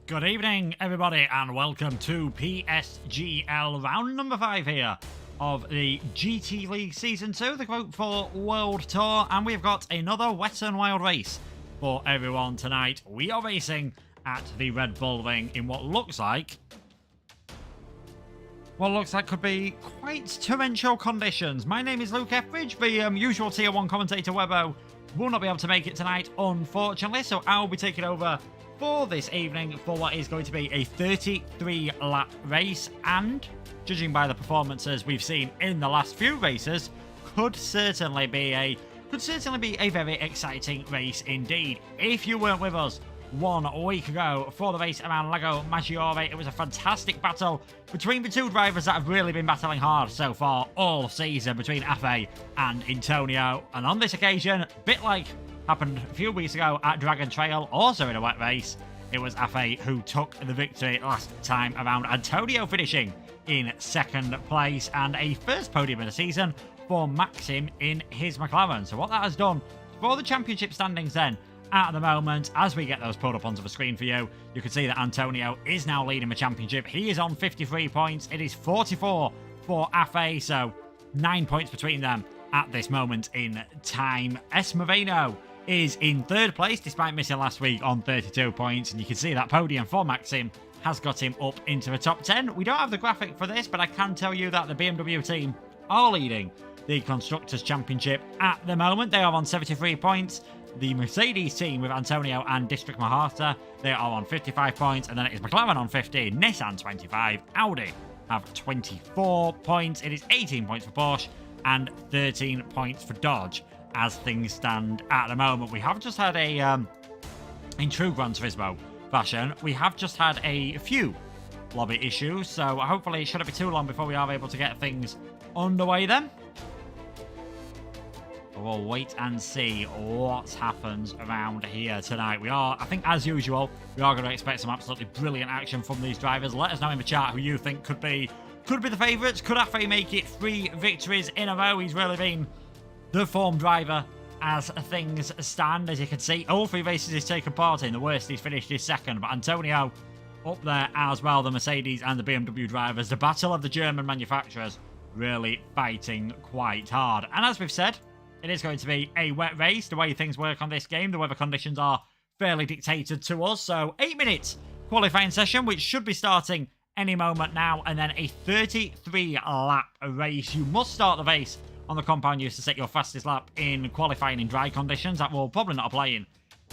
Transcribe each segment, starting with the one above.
Good evening, everybody, and welcome to PSGL round number 5 here of the GT League Season 2, the Gr.4 World Tour, and we've got another wet and wild race for everyone tonight. We are racing at the Red Bull Ring in what looks like could be quite torrential conditions. My name is Luke Etheridge, the usual Tier 1 commentator. Webbo will not be able to make it tonight, unfortunately, so I'll be taking over for this evening for what is going to be a 33-lap race, and judging by the performances we've seen in the last few races, could certainly be a very exciting race indeed. If you weren't with us 1 week ago for the race around Lago Maggiore, it was a fantastic battle between the two drivers that have really been battling hard so far all season, between Afe and Antonio. And on this occasion, a bit like happened a few weeks ago at Dragon Trail, also in a wet race, it was Afe who took the victory last time around. Antonio finishing in second place, and a first podium of the season for Maxim in his McLaren. So what that has done for the championship standings then, at the moment, as we get those pulled up onto the screen for you, you can see that Antonio is now leading the championship. He is on 53 points. It is 44 for Afe, so 9 points between them at this moment in time. S. Moreno is in third place despite missing last week on 32 points, and you can see that podium for Maxim has got him up into the top 10. We don't have the graphic for this, but I can tell you that the BMW team are leading the Constructors' Championship at the moment. They are on 73 points. The Mercedes team with Antonio and District Mahata, they are on 55 points, and then it is McLaren on 50, Nissan 25, Audi have 24 points. It is 18 points for Porsche and 13 points for Dodge as things stand at the moment. We have just had a, in true Gran Turismo fashion, we have just had a few lobby issues, so hopefully it shouldn't be too long before we are able to get things underway then. We'll wait and see what happens around here tonight. We are, I think, as usual, we are going to expect some absolutely brilliant action from these drivers. Let us know in the chat who you think could be the favourites. Could Afe make it 3 victories in a row? He's really been the form driver as things stand. As you can see, all 3 races he's taken part in. The worst he's finished is second, but Antonio up there as well. The Mercedes and the BMW drivers. The battle of the German manufacturers really fighting quite hard. And as we've said, it is going to be a wet race. The way things work on this game, the weather conditions are fairly dictated to us. So 8 minutes qualifying session, which should be starting any moment now, and then a 33-lap race. You must start the race on the compound used to set your fastest lap in qualifying in dry conditions. That will probably not apply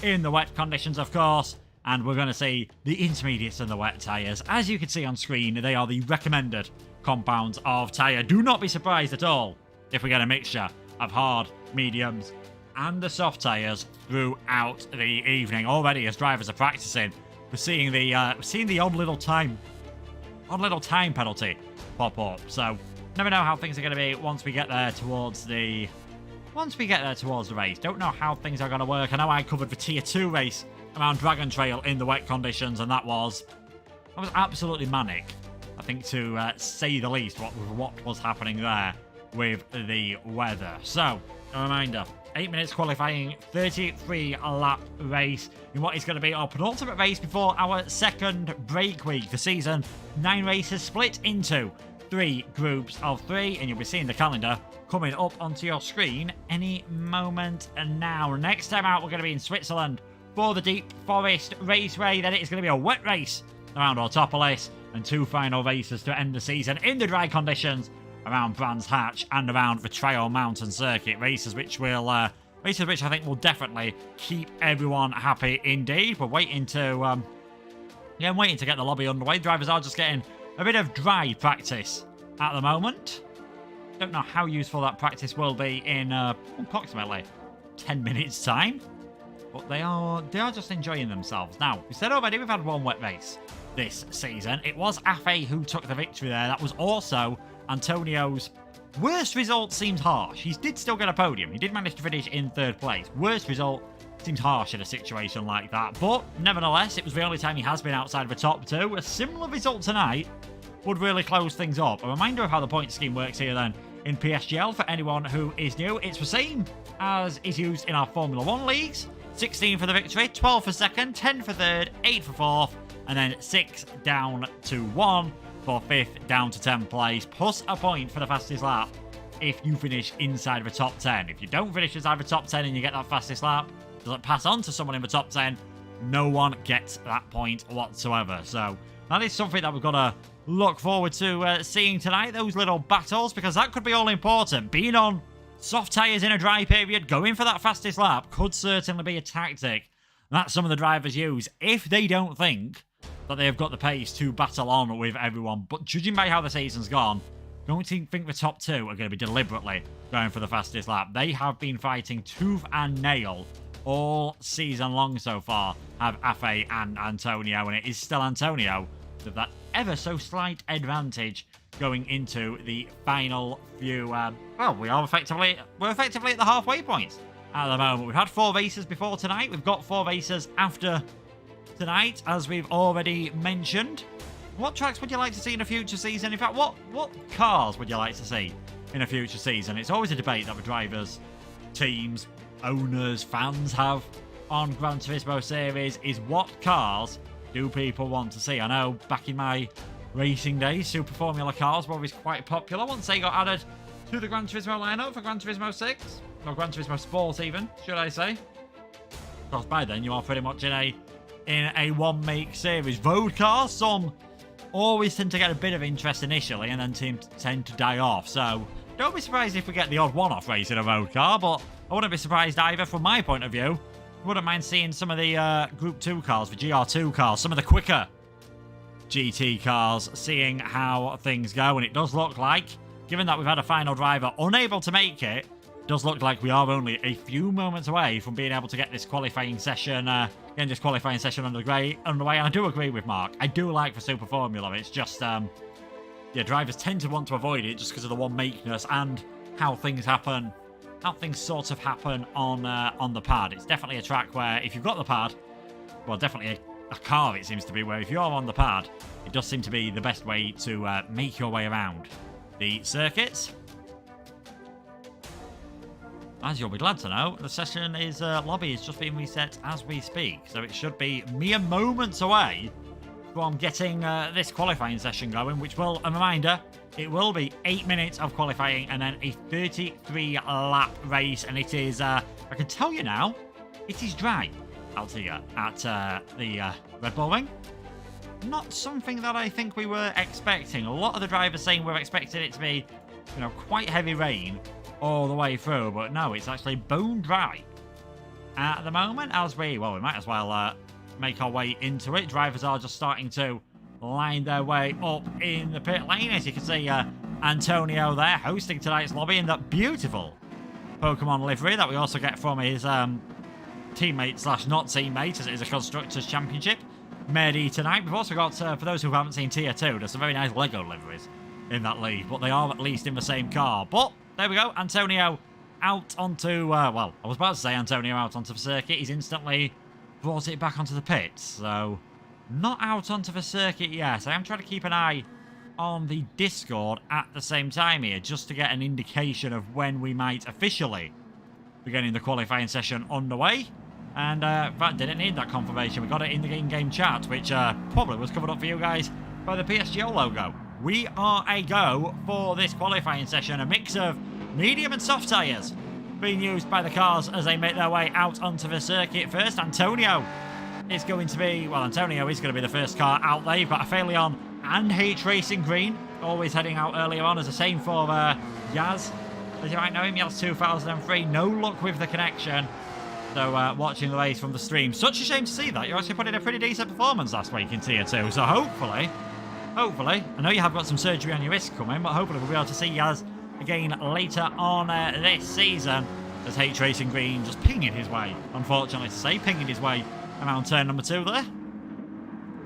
in the wet conditions, of course. And we're going to see the intermediates and the wet tyres. As you can see on screen, they are the recommended compounds of tyre. Do not be surprised at all if we get a mixture of hard, mediums, and the soft tyres throughout the evening. Already, as drivers are practicing, we're seeing the odd little time penalty pop up. So never know how things are going to be once we get there towards the race. Don't know how things are going to work. I know I covered the Tier 2 race around Dragon Trail in the wet conditions, and that was absolutely manic, I think, to say the least, what was happening there with the weather. So a reminder, 8 minutes qualifying, 33-lap race in what is going to be our penultimate race before our second break week. The season, 9 races split into 3 groups of 3, and you'll be seeing the calendar coming up onto your screen any moment and now. Next time out, we're going to be in Switzerland for the Deep Forest Raceway. Then it is going to be a wet race around Autopolis, and 2 final races to end the season in the dry conditions around Brands Hatch and around the Trail Mountain Circuit. Races which I think will definitely keep everyone happy indeed. We're waiting to get the lobby underway. Drivers are just getting a bit of dry practice at the moment. Don't know how useful that practice will be in approximately 10 minutes time, but they are just enjoying themselves. Now, we said already we've had 1 wet race this season. It was Afe who took the victory there. That was also Antonio's worst result. Seems harsh. He did still get a podium. He did manage to finish in 3rd place. Worst result seems harsh in a situation like that. But nevertheless, it was the only time he has been outside of the top 2. A similar result tonight would really close things up. A reminder of how the point scheme works here then in PSGL for anyone who is new. It's the same as is used in our Formula 1 leagues. 16 for the victory, 12 for second, 10 for third, 8 for fourth, and then 6th down to 1 for 5th down to 10th place, plus a point for the fastest lap if you finish inside of a top 10. If you don't finish inside of a top 10 and you get that fastest lap, doesn't pass on to someone in the top 10, no one gets that point whatsoever. So that is something that we've got to look forward to seeing tonight, those little battles, because that could be all important. Being on soft tyres in a dry period, going for that fastest lap could certainly be a tactic that some of the drivers use if they don't think that they've got the pace to battle on with everyone. But judging by how the season's gone, don't think the top 2 are going to be deliberately going for the fastest lap. They have been fighting tooth and nail all season long so far, have Afe and Antonio, and it is still Antonio with that ever so slight advantage going into the final few. Well, we're effectively at the halfway point at the moment. We've had 4 races before tonight. We've got 4 races after tonight, as we've already mentioned. What tracks would you like to see in a future season? In fact, what cars would you like to see in a future season? It's always a debate that the drivers, teams, owners, fans have on Gran Turismo series, is what cars do people want to see? I know back in my racing days, Super Formula cars were always quite popular once they got added to the Gran Turismo lineup for Gran Turismo 6, or Gran Turismo Sport even, should I say. Because by then you are pretty much in a one-make series. Road cars, some always tend to get a bit of interest initially and then tend to die off. So don't be surprised if we get the odd one-off race in a road car, but I wouldn't be surprised either from my point of view. Wouldn't mind seeing some of the Group 2 cars, the Gr.2 cars, some of the quicker GT cars, seeing how things go. And it does look like, given that we've had a final driver unable to make it, does look like we are only a few moments away from being able to get this qualifying session, underway. And I do agree with Mark. I do like for Super Formula. It's just, yeah, drivers tend to want to avoid it just because of the one-makeness and how things happen, how things sort of happen on the pad. It's definitely a track where if you've got the pad, well, definitely a car it seems to be, where if you're on the pad, it does seem to be the best way to make your way around the circuits. As you'll be glad to know, the session is lobby is just being reset as we speak, so it should be mere moments away from getting this qualifying session going, which will, a reminder, it will be 8 minutes of qualifying and then a 33-lap race, and it is, I can tell you now, it is dry out here at the Red Bull Ring. Not something that I think we were expecting. A lot of the drivers saying we're expecting it to be, you know, quite heavy rain all the way through, but no, it's actually bone dry at the moment. As we might as well make our way into it. Drivers are just starting to line their way up in the pit lane. As you can see, Antonio there hosting tonight's lobby in that beautiful Pokemon livery that we also get from his teammate slash not teammate, as it is a Constructors' Championship Medi tonight. We've also got, for those who haven't seen Tier 2, there's some very nice Lego liveries in that league, but they are at least in the same car. But there we go, Antonio out onto, well, I was about to say Antonio out onto the circuit. He's instantly brought it back onto the pits, so not out onto the circuit yet. I am trying to keep an eye on the Discord at the same time here, just to get an indication of when we might officially be getting the qualifying session underway. And in fact, didn't need that confirmation. We got it in the in-game chat, which probably was covered up for you guys by the PSGL logo. We are a go for this qualifying session. A mix of medium and soft tyres being used by the cars as they make their way out onto the circuit. First, Antonio is going to be the first car out there. You've got Aphelion and H Racing Green always heading out earlier on, as the same for Yaz, as you might know him, Yaz 2003. No luck with the connection. So watching the race from the stream, such a shame to see that. You actually put in a pretty decent performance last week in Tier 2. So hopefully, I know you have got some surgery on your wrist coming, but hopefully we'll be able to see Yaz again later on this season, as H Racing Green just pinging his way, unfortunately to say, pinging his way around turn number 2 there.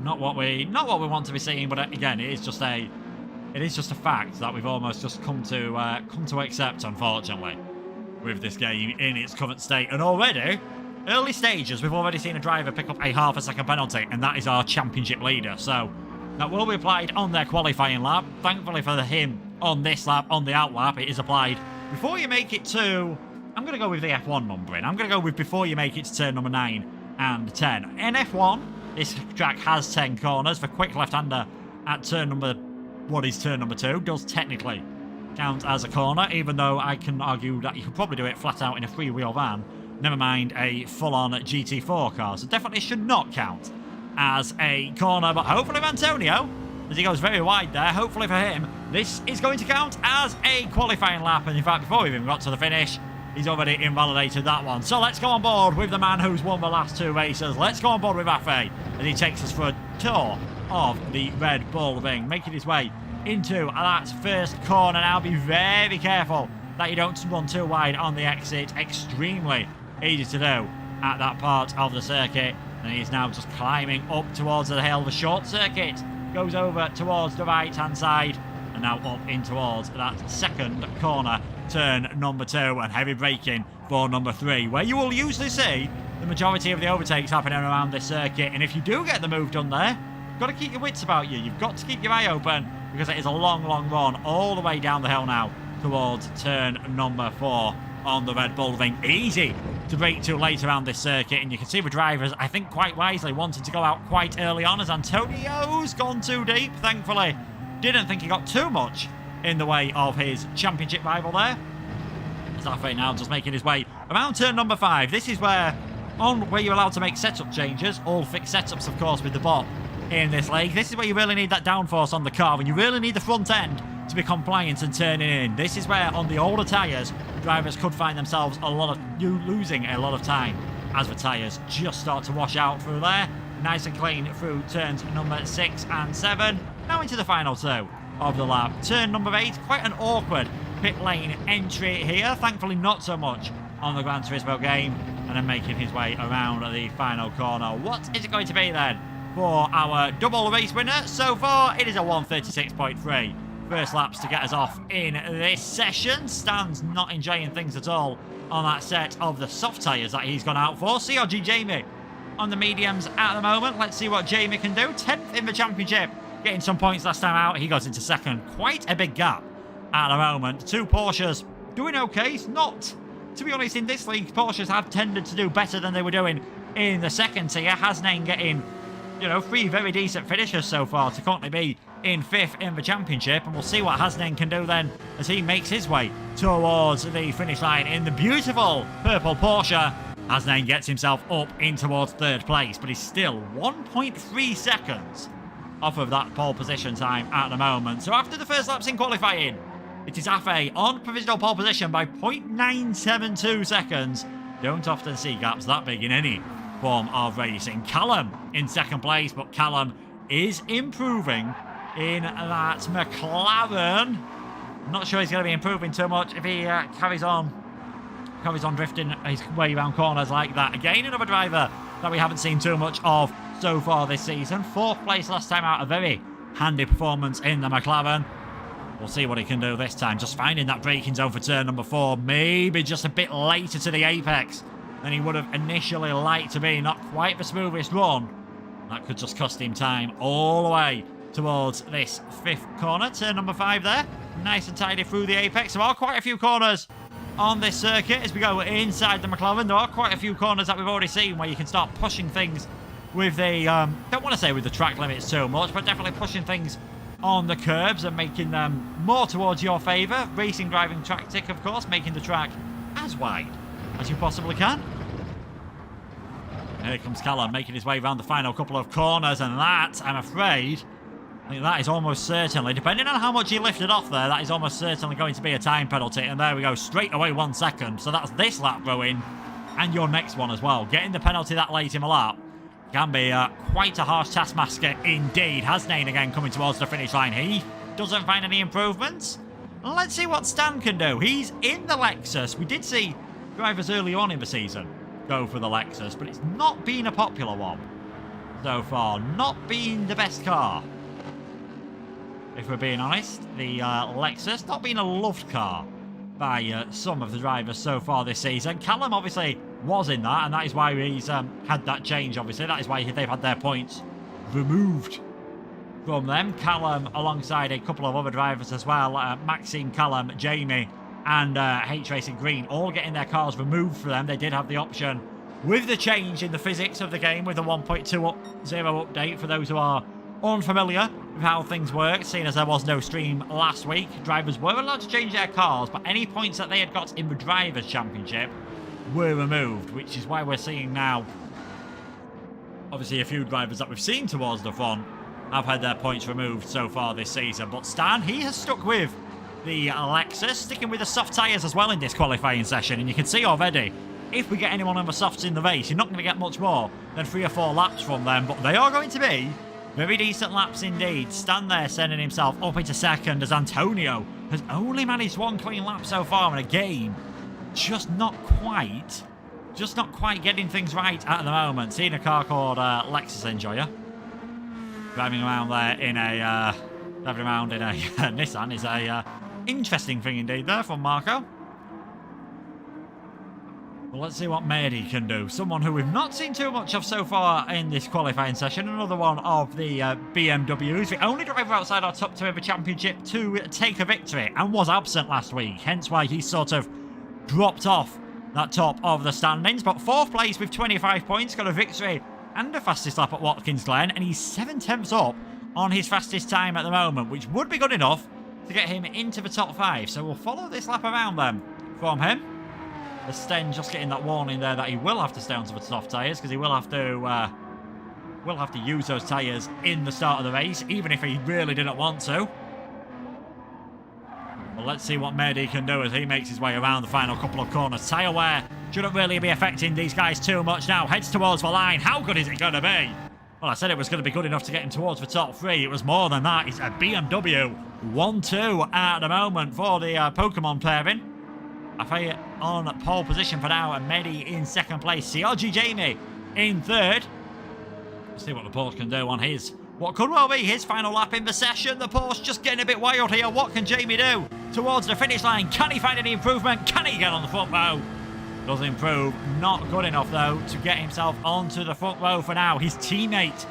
Not what we want to be seeing, but again, it is just a fact that we've almost just come to accept, unfortunately, with this game in its current state. And already, early stages, we've already seen a driver pick up a half a second penalty, and that is our championship leader. So that will be applied on their qualifying lap. Thankfully for him, on this lap, on the out lap, it is applied before you make it to, I'm going to go with the F1 numbering. I'm going to go with before you make it to turn number 9 and 10. In F1, This track has 10 corners. The quick left-hander at turn number... what is turn number 2 does technically count as a corner, even though I can argue that you could probably do it flat out in a three-wheel van. Never mind a full-on GT4 car. So definitely should not count as a corner. But hopefully for Antonio, as he goes very wide there, hopefully for him, this is going to count as a qualifying lap. And in fact, before we even got to the finish, he's already invalidated that one. So let's go on board with the man who's won the last 2 races. Let's go on board with Afe as he takes us for a tour of the Red Bull Ring, making his way into that first corner. Now be very careful that you don't run too wide on the exit. Extremely easy to do at that part of the circuit. And he's now just climbing up towards the hill. The short circuit goes over towards the right hand side and now up in towards that second corner, turn number 2, and heavy braking for number 3, where you will usually see the majority of the overtakes happening around this circuit. And if you do get the move done there, you've got to keep your wits about you. You've got to keep your eye open, because it is a long, long run all the way down the hill now towards turn number 4 on the Red Bull Ring. Easy to brake too late around this circuit, and you can see the drivers, I think quite wisely, wanted to go out quite early on, as Antonio's gone too deep, thankfully. Didn't think he got too much in the way of his championship rival there. As Afe now just making his way around turn number 5. This is where you're allowed to make setup changes, all fixed setups of course with the bot in this league. This is where you really need that downforce on the car, and you really need the front end to be compliant and turning in. This is where on the older tyres, drivers could find themselves losing a lot of time as the tyres just start to wash out through there. Nice and clean through turns number 6 and 7. Now into the final 2 of the lap. Turn number 8, quite an awkward pit lane entry here. Thankfully not so much on the Gran Turismo game. And then making his way around the final corner. What is it going to be then for our double race winner? So far, it is a 1:36.3. First laps to get us off in this session. Stan's not enjoying things at all on that set of the soft tyres that he's gone out for. CRG Jamie on the mediums at the moment. Let's see what Jamie can do. 10th in the championship, getting some points last time out. He goes into second. Quite a big gap at the moment. 2 Porsches doing okay. It's not, to be honest, in this league, Porsches have tended to do better than they were doing in the second tier. Hasnain getting, 3 very decent finishes so far to currently be in 5th in the championship. And we'll see what Hasnain can do then as he makes his way towards the finish line in the beautiful purple Porsche. Hasnain gets himself up in towards 3rd place, but he's still 1.3 seconds off of that pole position time at the moment. So after the first laps in qualifying, it is Afe on provisional pole position by 0.972 seconds. Don't often see gaps that big in any form of racing. Callum in 2nd place, but Callum is improving in that McLaren. I'm not sure he's going to be improving too much if he carries on drifting his way around corners like that. Again, another driver that we haven't seen too much of so far this season. 4th place last time out, a very handy performance in the McLaren. We'll see what he can do this time. Just finding that braking zone for turn number 4. Maybe just a bit later to the apex than he would have initially liked to be. Not quite the smoothest run. That could just cost him time all the way towards this 5th corner. Turn number 5 there. Nice and tidy through the apex. There are quite a few corners on this circuit as we go inside the McLaren. There are quite a few corners that we've already seen where you can start pushing things with the, don't want to say with the track limits too much, but definitely pushing things on the curbs and making them more towards your favour. Racing driving tactic, of course, making the track as wide as you possibly can. Here comes Callum making his way around the final couple of corners, and that, I'm afraid, I think that is almost certainly, depending on how much he lifted off there, that is almost certainly going to be a time penalty. And there we go, straight away 1 second. So that's this lap going, and your next one as well. Getting the penalty that late in the lap can be quite a harsh taskmaster indeed. Hasnain again coming towards the finish line. He doesn't find any improvements. Let's see what Stan can do. He's in the Lexus. We did see drivers early on in the season go for the Lexus, but it's not been a popular one so far. Not been the best car, if we're being honest. The Lexus not being a loved car by some of the drivers so far this season. Callum obviously was in that, and that is why he's had that change, obviously. That is why they've had their points removed from them. Callum alongside a couple of other drivers as well. Maxime, Callum, Jamie and H Racing Green all getting their cars removed for them. They did have the option with the change in the physics of the game, with the 1.20 update, for those who are unfamiliar with how things work, seeing as there was no stream last week, drivers were allowed to change their cars, but any points that they had got in the Drivers' Championship were removed, which is why we're seeing now, obviously, a few drivers that we've seen towards the front have had their points removed so far this season. But Stan, he has stuck with the Lexus, sticking with the soft tyres as well in this qualifying session, and you can see already, if we get anyone on the softs in the race, you're not going to get much more than 3 or 4 laps from them, but they are going to be very decent laps indeed. Stan there sending himself up into second as Antonio has only managed 1 clean lap so far in a game. Just not quite getting things right at the moment. Seeing a car called Lexus Enjoyer driving around there in a Nissan is a interesting thing indeed there from Marco. Well, let's see what Mady can do. Someone who we've not seen too much of so far in this qualifying session. Another one of the BMWs. The only driver outside our top 2 of the championship to take a victory and was absent last week. Hence why he sort of dropped off that top of the standings. But 4th place with 25 points. Got a victory and a fastest lap at Watkins Glen. And he's 7 tenths up on his fastest time at the moment, which would be good enough to get him into the top 5. So we'll follow this lap around then from him. The Sten just getting that warning there that he will have to stay onto the soft tyres, because he will have to use those tyres in the start of the race, even if he really didn't want to. Well, let's see what Mady can do as he makes his way around the final couple of corners. Tyre wear shouldn't really be affecting these guys too much now. Heads towards the line. How good is it going to be? Well, I said it was going to be good enough to get him towards the top 3. It was more than that. It's a BMW 1-2 at the moment for the Pokemon pairing. Afe on pole position for now, and Mady in 2nd place. CRG Jamie in 3rd. Let's see what the Porsche can do on his, what could well be his final lap in the session. The Porsche just getting a bit wild here. What can Jamie do towards the finish line? Can he find any improvement? Can he get on the front row? Does improve. Not good enough, though, to get himself onto the front row for now. His teammate,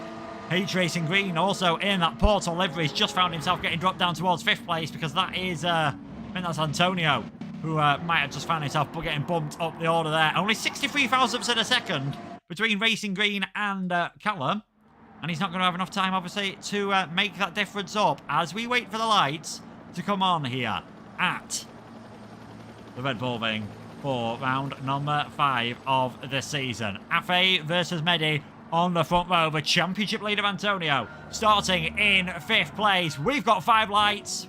H Racing Green, also in that Portal livery, has just found himself getting dropped down towards 5th place, because that is, I think that's Antonio, who might have just found himself getting bumped up the order there. Only 63 thousandths of a second between Racing Green and Callum. And he's not going to have enough time, obviously, to make that difference up as we wait for the lights to come on here at the Red Bull Ring for round number 5 of the season. Afe versus Mady on the front row. The championship leader, Antonio, starting in 5th place. We've got 5 lights.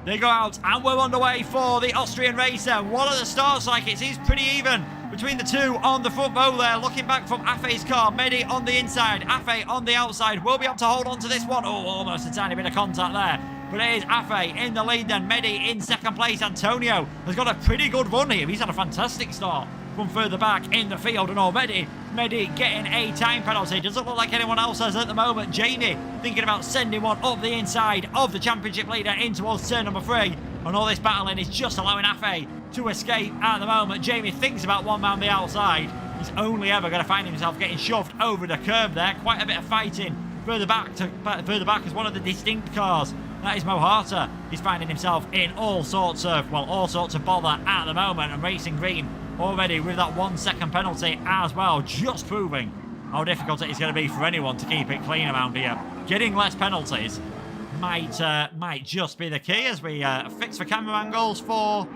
They go out, and we're on the way for the Austrian racer. What are the starts like? It seems pretty even between the 2 on the front row there. Looking back from Afe's car, Mady on the inside, Afe on the outside. Will be able to hold on to this one. Oh, almost a tiny bit of contact there. But it is Afe in the lead then. Mady in 2nd place. Antonio has got a pretty good run here. He's had a fantastic start from further back in the field, and already Mady getting a time penalty. Doesn't look like anyone else has at the moment. Jamie thinking about sending one up the inside of the championship leader in towards turn number 3. And all this battling is just allowing Afe to escape at the moment. Jamie thinks about one round the outside. He's only ever going to find himself getting shoved over the curb there. Quite a bit of fighting further back as one of the distinct cars. That is Mohata. He's finding himself in all sorts of bother at the moment. And Racing Green already with that 1 second penalty as well, just proving how difficult it is going to be for anyone to keep it clean around here. Getting less penalties might just be the key as we fix the camera angles for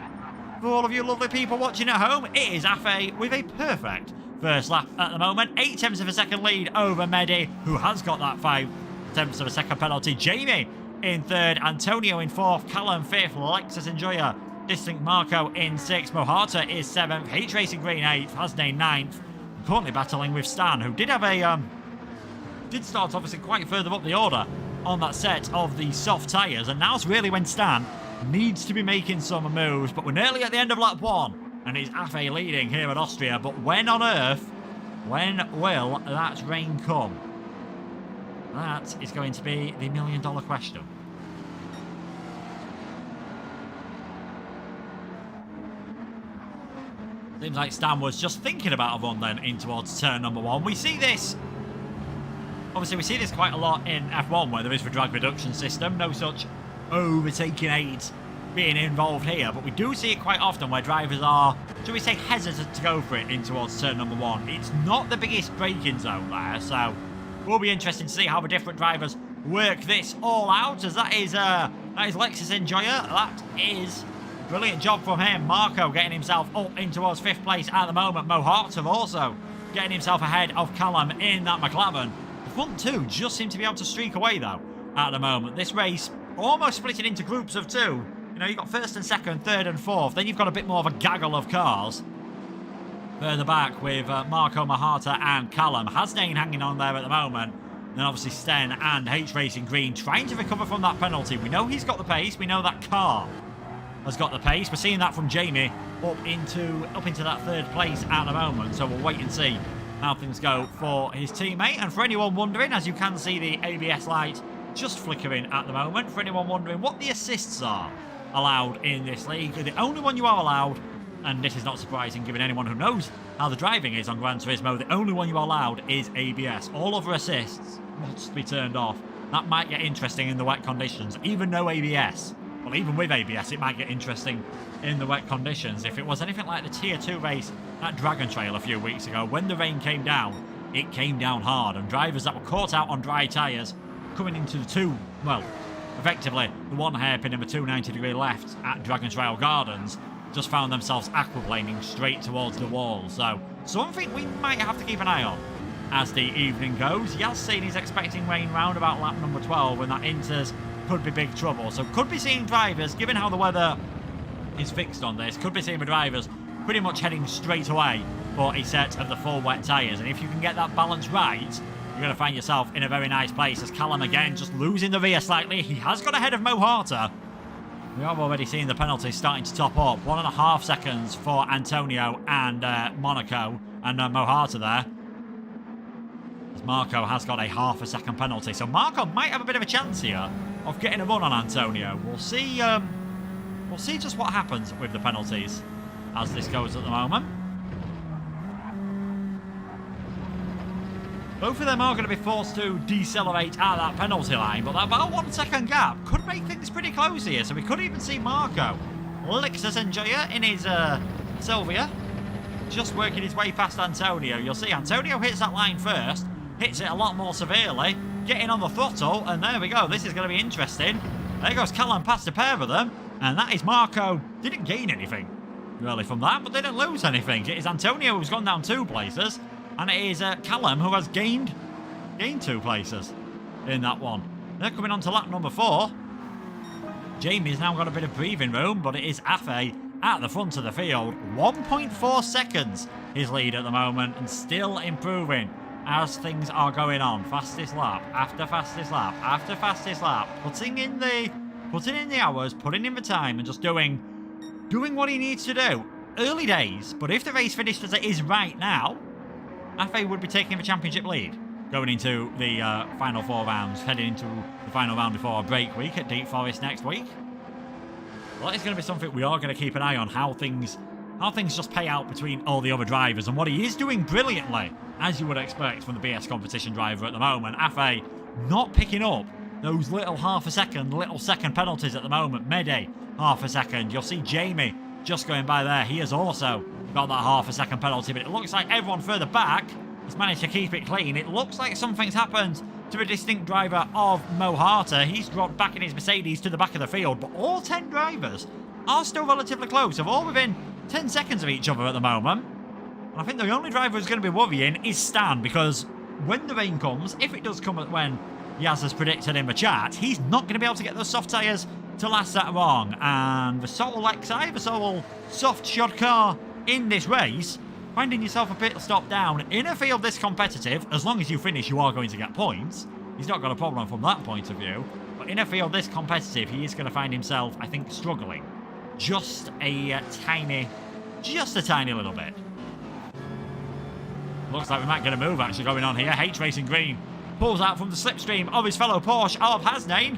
all of you lovely people watching at home. It is Afe with a perfect first lap at the moment. 8 tenths of a second lead over Mady, who has got that 5 tenths of a second penalty. Jamie in 3rd, Antonio in 4th, Callum 5th, Lexus Enjoyer distant Marco in 6th, Mohata is 7th, H Racing Green 8th, Hasney 9th. Currently battling with Stan, who did have a did start obviously quite further up the order on that set of the soft tyres, and now's really when Stan needs to be making some moves. But we're nearly at the end of lap 1, and it's Afe leading here at Austria. But when on earth, when will that rain come? That is going to be the $1 million question. Seems like Stan was just thinking about a run then in towards turn number 1. We see this, obviously we see this quite a lot in F1 where there is the drag reduction system. No such overtaking aids being involved here, but we do see it quite often where drivers are, shall we say, hesitant to go for it in towards turn number 1. It's not the biggest braking zone there, so will be interesting to see how the different drivers work this all out, as that is Lexus Enjoyer. That is a brilliant job from him. Marco getting himself up in towards 5th place at the moment. Mo Hartov also getting himself ahead of Callum in that McLaren. The front two just seem to be able to streak away though at the moment. This race almost split it into groups of 2. You know, you've got 1st and 2nd, 3rd and 4th. Then you've got a bit more of a gaggle of cars further back with Marco Mahata and Callum. Hasnain hanging on there at the moment. Then obviously Sten and H Racing Green trying to recover from that penalty. We know he's got the pace. We know that car has got the pace. We're seeing that from Jamie up into that 3rd place at the moment. So we'll wait and see how things go for his teammate. And for anyone wondering, as you can see the ABS light just flickering at the moment, for anyone wondering what the assists are allowed in this league, the only one you are allowed, and this is not surprising given anyone who knows how the driving is on Gran Turismo, the only one you are allowed is ABS. All other assists must be turned off. That might get interesting in the wet conditions. Even no ABS, well, even with ABS, it might get interesting in the wet conditions. If it was anything like the Tier 2 race at Dragon Trail a few weeks ago, when the rain came down, it came down hard, and drivers that were caught out on dry tyres coming into the effectively the 1 hairpin and the 290-degree left at Dragon Trail Gardens, just found themselves aquaplaning straight towards the wall. So something we might have to keep an eye on as the evening goes. Yassin is expecting rain round about lap number 12, and that Inters could be big trouble. So could be seeing drivers, given how the weather is fixed on this, could be seeing the drivers pretty much heading straight away for a set of the full wet tyres. And if you can get that balance right, you're going to find yourself in a very nice place, as Callum again just losing the rear slightly. He has got ahead of Mo Harter. We have already seen the penalties starting to top up. 1.5 seconds for Antonio and Monaco and Mo Harter there, as Marco has got a ½ second penalty. So Marco might have a bit of a chance here of getting a run on Antonio. We'll see just what happens with the penalties as this goes at the moment. Both of them are going to be forced to decelerate at that penalty line, but that about 1 second gap could make things pretty close here. So we could even see Marco Lexus Enjoyer in his Silvia just working his way past Antonio. You'll see Antonio hits that line first, hits it a lot more severely, getting on the throttle, and there we go. This is going to be interesting. There goes Callum past a pair of them, and that is Marco. Didn't gain anything really from that, but didn't lose anything. It is Antonio who's gone down 2 places. And it is Callum who has gained 2 places in that one. They're coming on to lap number 4. Jamie's now got a bit of breathing room, but it is Afe at the front of the field. 1.4 seconds his lead at the moment, and still improving as things are going on. Fastest lap after fastest lap after fastest lap. Putting in the hours, putting in the time, and just doing what he needs to do. Early days, but if the race finished as it is right now, Afe would be taking the championship lead going into the final 4 rounds, heading into the final round before a break week at Deep Forest next week. Well, that is going to be something we are going to keep an eye on, how things just pay out between all the other drivers, and what he is doing brilliantly, as you would expect from the BS competition driver at the moment. Afe not picking up those little second penalties at the moment. Mede, ½ second. You'll see Jamie just going by there. He has also got that ½ second penalty, but it looks like everyone further back has managed to keep it clean. It looks like something's happened to the distinct driver of Mo Harter. He's dropped back in his Mercedes to the back of the field, but all 10 drivers are still relatively close. They're all within 10 seconds of each other at the moment. And I think the only driver who's going to be worrying is Stan, because when the rain comes, if it does come when Yaz has predicted in the chat, he's not going to be able to get those soft tyres to last that long. And the sole Lexi, the sole soft shod car in this race, finding yourself a pit stop down in a field this competitive, as long as you finish, you are going to get points. He's not got a problem from that point of view. But in a field this competitive, he is going to find himself, I think, struggling just a tiny little bit. Looks like we might get a move actually going on here. H Racing Green pulls out from the slipstream of his fellow Porsche of Hasnain.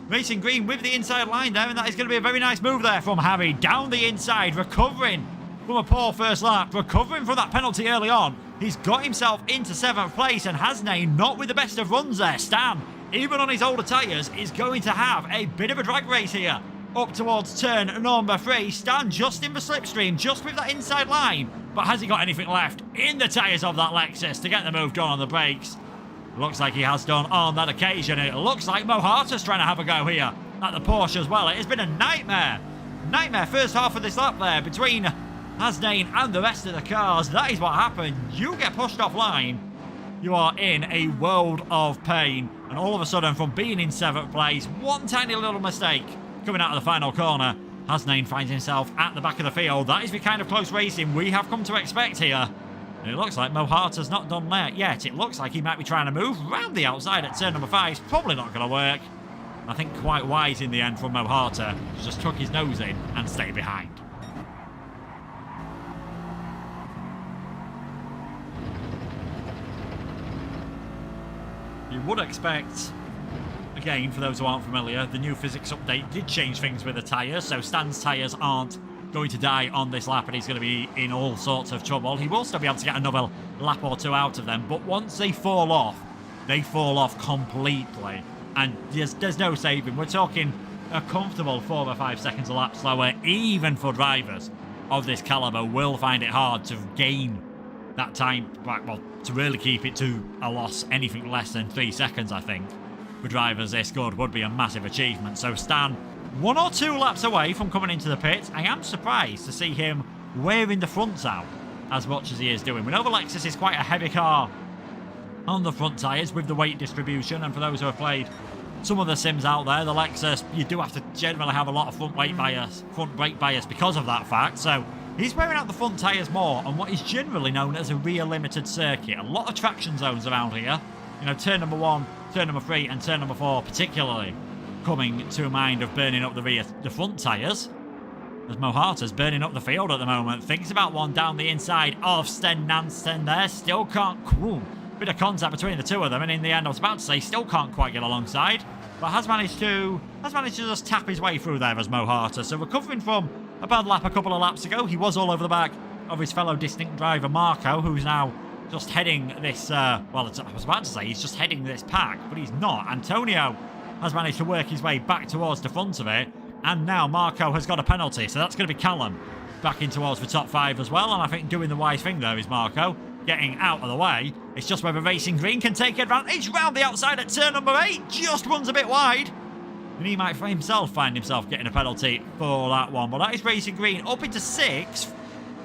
Racing Green with the inside line there, and that is going to be a very nice move there from Harry. Down the inside, recovering from a poor first lap, recovering from that penalty early on. He's got himself into 7th place, and Hasnain not with the best of runs there. Stan, even on his older tyres, is going to have a bit of a drag race here up towards turn number 3. Stan just in the slipstream, just with that inside line. But has he got anything left in the tyres of that Lexus to get the move done on the brakes? Looks like he has done on that occasion. It looks like Mo Harter's trying to have a go here at the Porsche as well. It has been a nightmare. Nightmare first half of this lap there between Hasnain and the rest of the cars. That is what happened. You get pushed offline, you are in a world of pain. And all of a sudden, from being in 7th place, one tiny little mistake coming out of the final corner, Hasnain finds himself at the back of the field. That is the kind of close racing we have come to expect here. And it looks like Mo Harter's not done that yet. It looks like he might be trying to move round the outside at turn number 5. It's probably not going to work. I think quite wise in the end from Mo Harter. Just tuck his nose in and stay behind. You would expect, again, for those who aren't familiar, the new physics update did change things with the tyres, so Stan's tyres aren't going to die on this lap and he's going to be in all sorts of trouble. He will still be able to get another lap or two out of them, but once they fall off completely, and there's no saving. We're talking a comfortable 4 or 5 seconds a lap slower. Even for drivers of this calibre will find it hard to gain that time back, well, to really keep it to a loss. Anything less than 3 seconds, I think, for drivers this good would be a massive achievement. So Stan, 1 or 2 laps away from coming into the pits. I am surprised to see him wearing the fronts out as much as he is doing. We know the Lexus is quite a heavy car on the front tyres with the weight distribution, and for those who have played some of the sims out there, the Lexus, you do have to generally have a lot of front brake bias because of that fact. So he's wearing out the front tyres more on what is generally known as a rear limited circuit. A lot of traction zones around here. You know, turn number 1, turn number 3 and turn number 4 particularly coming to mind of burning up the front tyres. As Mo Harter's burning up the field at the moment. Thinks about one down the inside of Sten Nansen there. Still can't... Cool. Bit of contact between the two of them, and in the end, I was about to say, still can't quite get alongside, but has managed to just tap his way through there as Mo Harter. So recovering from a bad lap a couple of laps ago, he was all over the back of his fellow distinct driver Marco, who's now just heading this, well, I was about to say he's just heading this pack, but he's not. Antonio has managed to work his way back towards the front of it, and now Marco has got a penalty, so that's going to be Callum back in towards the top 5 as well, and I think doing the wise thing there is Marco getting out of the way. It's just whether Racing Green can take advantage round the outside at turn number 8. Just runs a bit wide. And he might himself find himself getting a penalty for that one. But that is Racing Green up into 6th.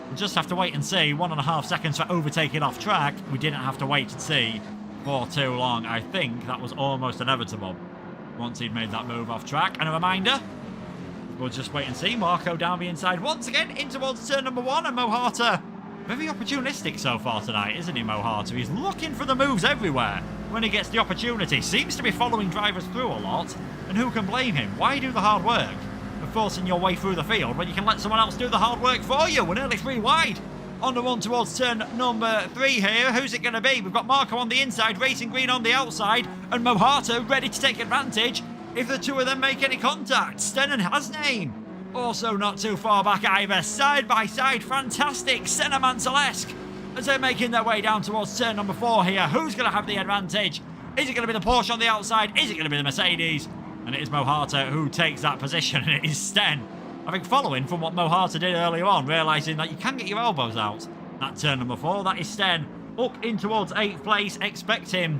We'll just have to wait and see. 1.5 seconds for overtaking off track. We didn't have to wait and see for too long. I think that was almost inevitable once he'd made that move off track. And a reminder, we'll just wait and see. Marco down the inside once again in towards turn number 1. And Mo Harter, very opportunistic so far tonight, isn't he, Mo Harter? He's looking for the moves everywhere when he gets the opportunity. Seems to be following drivers through a lot. And who can blame him? Why do the hard work of forcing your way through the field when you can let someone else do the hard work for you? We're nearly 3 wide on the run towards turn number 3 here. Who's it going to be? We've got Marco on the inside, Racing Green on the outside, and Mo Harter ready to take advantage if the two of them make any contact. Sten and Hasnain also not too far back either. Side by side, fantastic. Senna Mansell-esque as they're making their way down towards turn number 4 here. Who's going to have the advantage? Is it going to be the Porsche on the outside? Is it going to be the Mercedes? And it is Mo Harter who takes that position, and it is Sten, I think, following from what Mo Harter did earlier on, realising that you can get your elbows out at turn number 4. That is Sten up in towards 8th place. Expect him.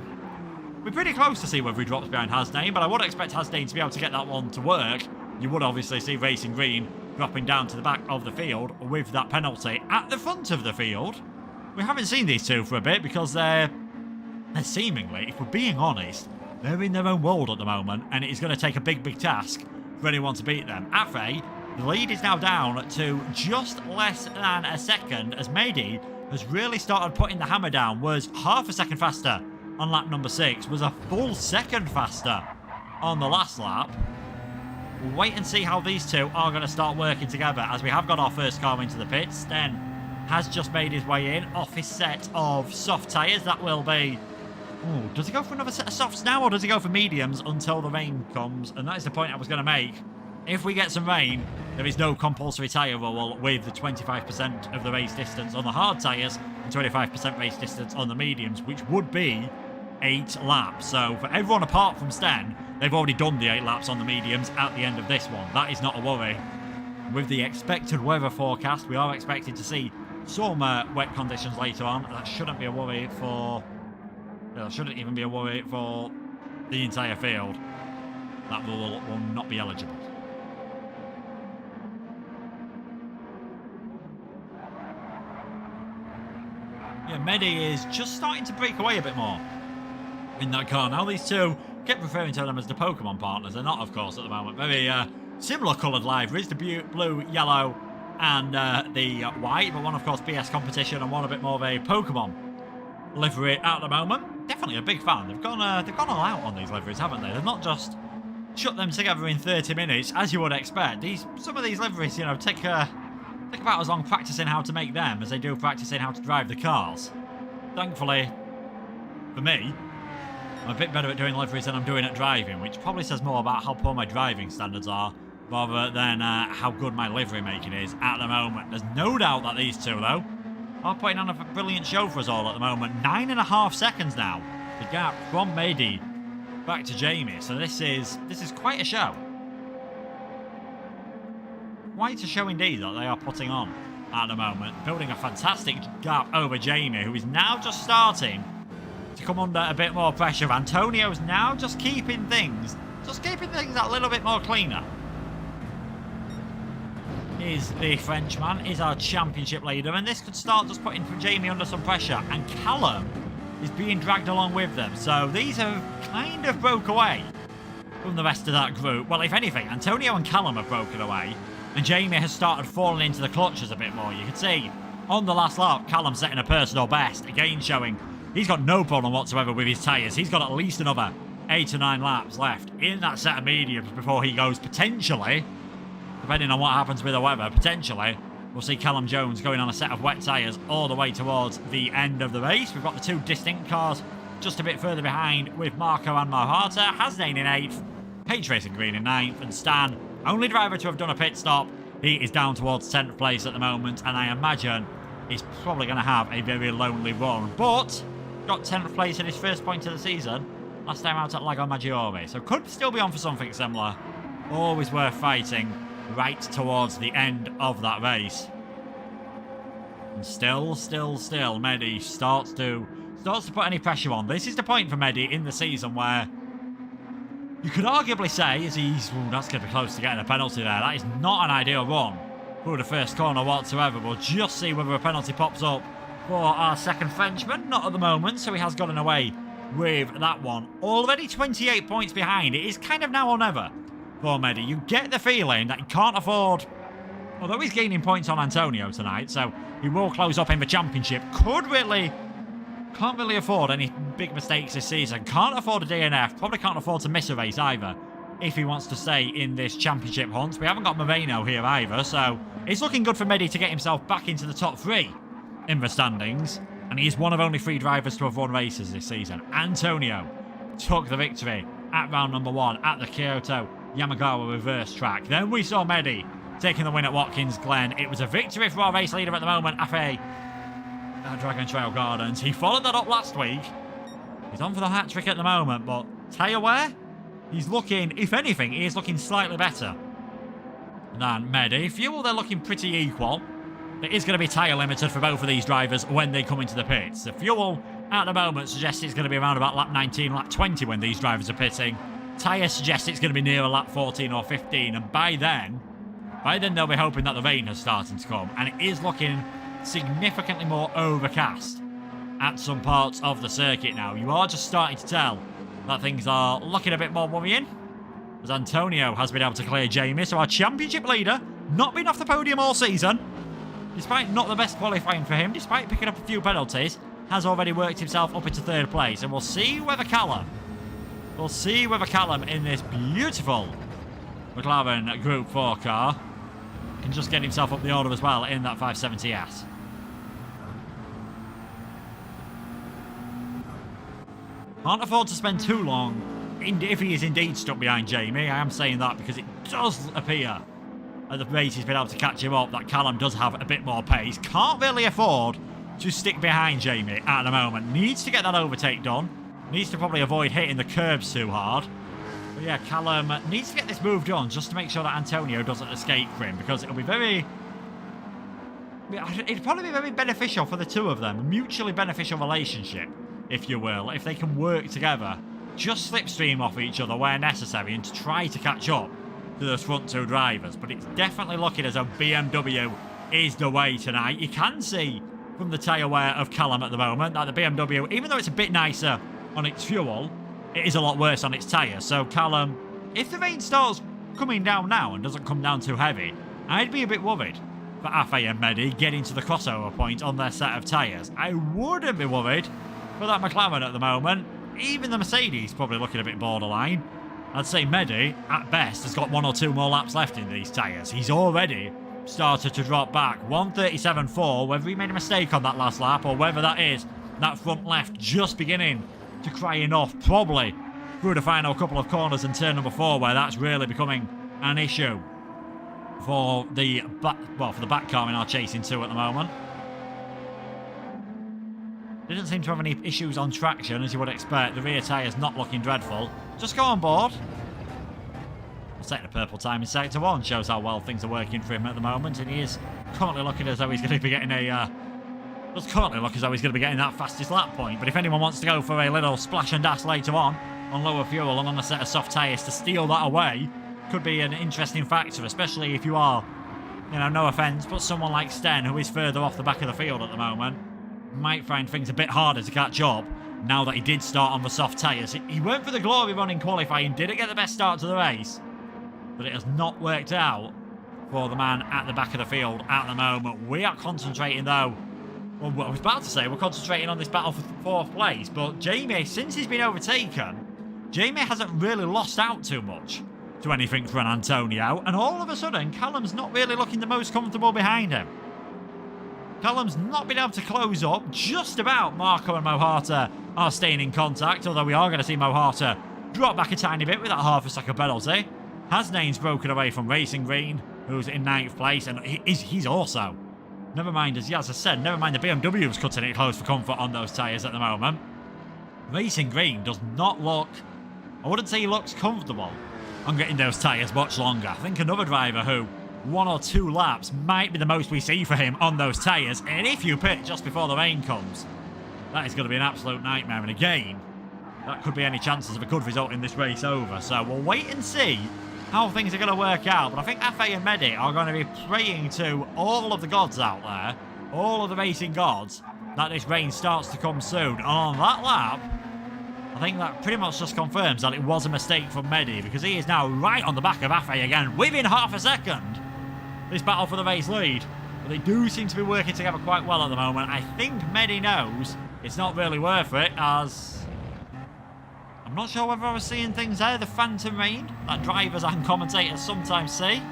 We're pretty close to see whether he drops behind Hasnain, but I would expect Hasnain to be able to get that one to work. You would obviously see Racing Green dropping down to the back of the field with that penalty at the front of the field. We haven't seen these two for a bit because they're seemingly, if we're being honest, they're in their own world at the moment, and it is going to take a big task for anyone to beat them. Afe, the lead is now down to just less than a second as Mehdi has really started putting the hammer down. Was half a second faster on lap number 6, was a full second faster on the last lap. We'll wait and see how these two are going to start working together as we have got our first car into the pits. Sten has just made his way in off his set of soft tyres. That will be... Ooh, does he go for another set of softs now, or does he go for mediums until the rain comes? And that is the point I was going to make. If we get some rain, there is no compulsory tyre roll with the 25% of the race distance on the hard tyres and 25% race distance on the mediums, which would be 8 laps. So for everyone apart from Sten, They've already done the 8 laps on the mediums at the end of this one. That is not a worry. With the expected weather forecast, we are expected to see some wet conditions later on. That shouldn't be a worry for... That shouldn't even be a worry for the entire field. That will not be eligible. Yeah, Medi is just starting to break away a bit more in that car. Now these two, kept referring to them as the Pokemon partners. They're not, of course, at the moment. Very similar coloured liveries, the blue, yellow, and the white. But one, of course, PS competition, and one a bit more of a Pokemon livery at the moment. Definitely a big fan. They've gone all out on these liveries, haven't they? They've not just shut them together in 30 minutes, as you would expect. Some of these liveries, you know, take about as long practicing how to make them as they do practicing how to drive the cars. Thankfully, for me, I'm a bit better at doing liveries than I'm doing at driving, which probably says more about how poor my driving standards are, rather than how good my livery making is at the moment. There's no doubt that these two, though, are putting on a brilliant show for us all at the moment. 9.5 seconds now, the gap from Medi back to Jamie. So this is quite a show. Quite a show indeed that they are putting on at the moment. Building a fantastic gap over Jamie, who is now just starting to come under a bit more pressure. Antonio's now just keeping things a little bit more cleaner. Is the Frenchman, is our championship leader, and this could start just putting Jamie under some pressure, and Callum is being dragged along with them. So these have kind of broke away from the rest of that group. Well, if anything, Antonio and Callum have broken away, and Jamie has started falling into the clutches a bit more. You can see on the last lap, Callum setting a personal best, again showing he's got no problem whatsoever with his tyres. He's got at least another 8 or 9 laps left in that set of mediums before he goes potentially, depending on what happens with the weather, potentially we'll see Callum Jones going on a set of wet tyres all the way towards the end of the race. We've got the two distinct cars just a bit further behind with Marco and Mohata. Hasnain in 8th, Page Racing Green in 9th, and Stan, only driver to have done a pit stop, he is down towards 10th place at the moment, and I imagine he's probably going to have a very lonely run. But got 10th place in his first point of the season last time out at Lago Maggiore, so could still be on for something similar. Always worth fighting right towards the end of that race. And still, Medi starts to put any pressure on. This is the point for Medi in the season where you could arguably say, that's going to be close to getting a penalty there. That is not an ideal run for the first corner whatsoever. We'll just see whether a penalty pops up for our second Frenchman. Not at the moment, so he has gotten away with that one. Already 28 points behind. It is kind of now or never for Medi. You get the feeling that he can't afford, although he's gaining points on Antonio tonight, so he will close up in the championship. Can't really afford any big mistakes this season. Can't afford a DNF. Probably can't afford to miss a race either if he wants to stay in this championship hunt. We haven't got Moreno here either, so it's looking good for Medi to get himself back into the top 3 in the standings. And he is one of only 3 drivers to have won races this season. Antonio took the victory at round number 1 at the Kyoto Yamagawa reverse track. Then we saw Medi taking the win at Watkins Glen. It was a victory for our race leader at the moment, Afe Dragon Trail Gardens. He followed that up last week. He's on for the hat-trick at the moment, but tyre wear, he's looking, if anything, he is looking slightly better than Medi. Fuel, they're looking pretty equal. There is going to be tyre limited for both of these drivers when they come into the pits. The fuel at the moment suggests it's going to be around about lap 19, lap 20 when these drivers are pitting. Tyre suggests it's going to be near lap 14 or 15, and by then they'll be hoping that the rain has started to come, and it is looking significantly more overcast at some parts of the circuit now. You are just starting to tell that things are looking a bit more worrying, as Antonio has been able to clear Jamie, so our championship leader, not been off the podium all season, despite not the best qualifying for him, despite picking up a few penalties, has already worked himself up into 3rd place, and we'll see whether Callum in this beautiful McLaren Group 4 car can just get himself up the order as well in that 570S. Can't afford to spend too long if he is indeed stuck behind Jamie. I am saying that because it does appear at the race he's been able to catch him up that Callum does have a bit more pace. Can't really afford to stick behind Jamie at the moment. Needs to get that overtake done. Needs to probably avoid hitting the curbs too hard. But yeah, Callum needs to get this moved on just to make sure that Antonio doesn't escape for him, because it'll be very... It'd probably be very beneficial for the two of them. A mutually beneficial relationship, if you will, if they can work together. Just slipstream off each other where necessary and to try to catch up to those front two drivers. But it's definitely looking as though BMW is the way tonight. You can see from the tyre wear of Callum at the moment that the BMW, even though it's a bit nicer on its fuel, it is a lot worse on its tyres. So Callum, if the rain starts coming down now and doesn't come down too heavy, I'd be a bit worried for Afe and Medi getting to the crossover point on their set of tyres. I wouldn't be worried for that McLaren at the moment. Even the Mercedes probably looking a bit borderline. I'd say Medi, at best, has got 1 or 2 more laps left in these tyres. He's already started to drop back. 1:37.4, whether he made a mistake on that last lap or whether that is that front left just beginning to cry enough, probably through the final couple of corners and turn number 4, where that's really becoming an issue for the back car in our chasing 2 at the moment. Didn't seem to have any issues on traction, as you would expect. The rear tyre's not looking dreadful. Just go on board. We'll take the purple time in Sector 1. Shows how well things are working for him at the moment. And he is currently looking as though he's going to be getting a... does currently look as though he's going to be getting that fastest lap point. But if anyone wants to go for a little splash and dash later on lower fuel and on a set of soft tyres to steal that away, could be an interesting factor, especially if you are, you know, no offence, but someone like Sten, who is further off the back of the field at the moment, might find things a bit harder to catch up now that he did start on the soft tyres. He went for the glory run in qualifying, didn't get the best start to the race, but it has not worked out for the man at the back of the field at the moment. We are concentrating, though, well, I was about to say we're concentrating on this battle for 4th place, but Jamie, since he's been overtaken, Jamie hasn't really lost out too much to anything for an Antonio, and all of a sudden, Callum's not really looking the most comfortable behind him. Callum's not been able to close up. Just about Marco and Mohata are staying in contact, although we are going to see Mohata drop back a tiny bit with that half a second penalty. Hasnain's broken away from Racing Green, who's in 9th place, and he's also... Never mind, as I said, never mind the BMW's cutting it close for comfort on those tyres at the moment. Racing Green does not look... I wouldn't say he looks comfortable on getting those tyres much longer. I think another driver who 1 or 2 laps might be the most we see for him on those tyres, and if you pit just before the rain comes, that is going to be an absolute nightmare. And again, that could be any chances of a good result in this race over. So we'll wait and see how things are going to work out. But I think Afe and Medi are going to be praying to all of the gods out there, all of the racing gods, that this rain starts to come soon. And on that lap, I think that pretty much just confirms that it was a mistake from Medi, because he is now right on the back of Afe again within half a second. This battle for the race lead. But they do seem to be working together quite well at the moment. I think Medi knows it's not really worth it, as... I'm not sure whether I was seeing things there, the phantom rain that drivers and commentators sometimes see.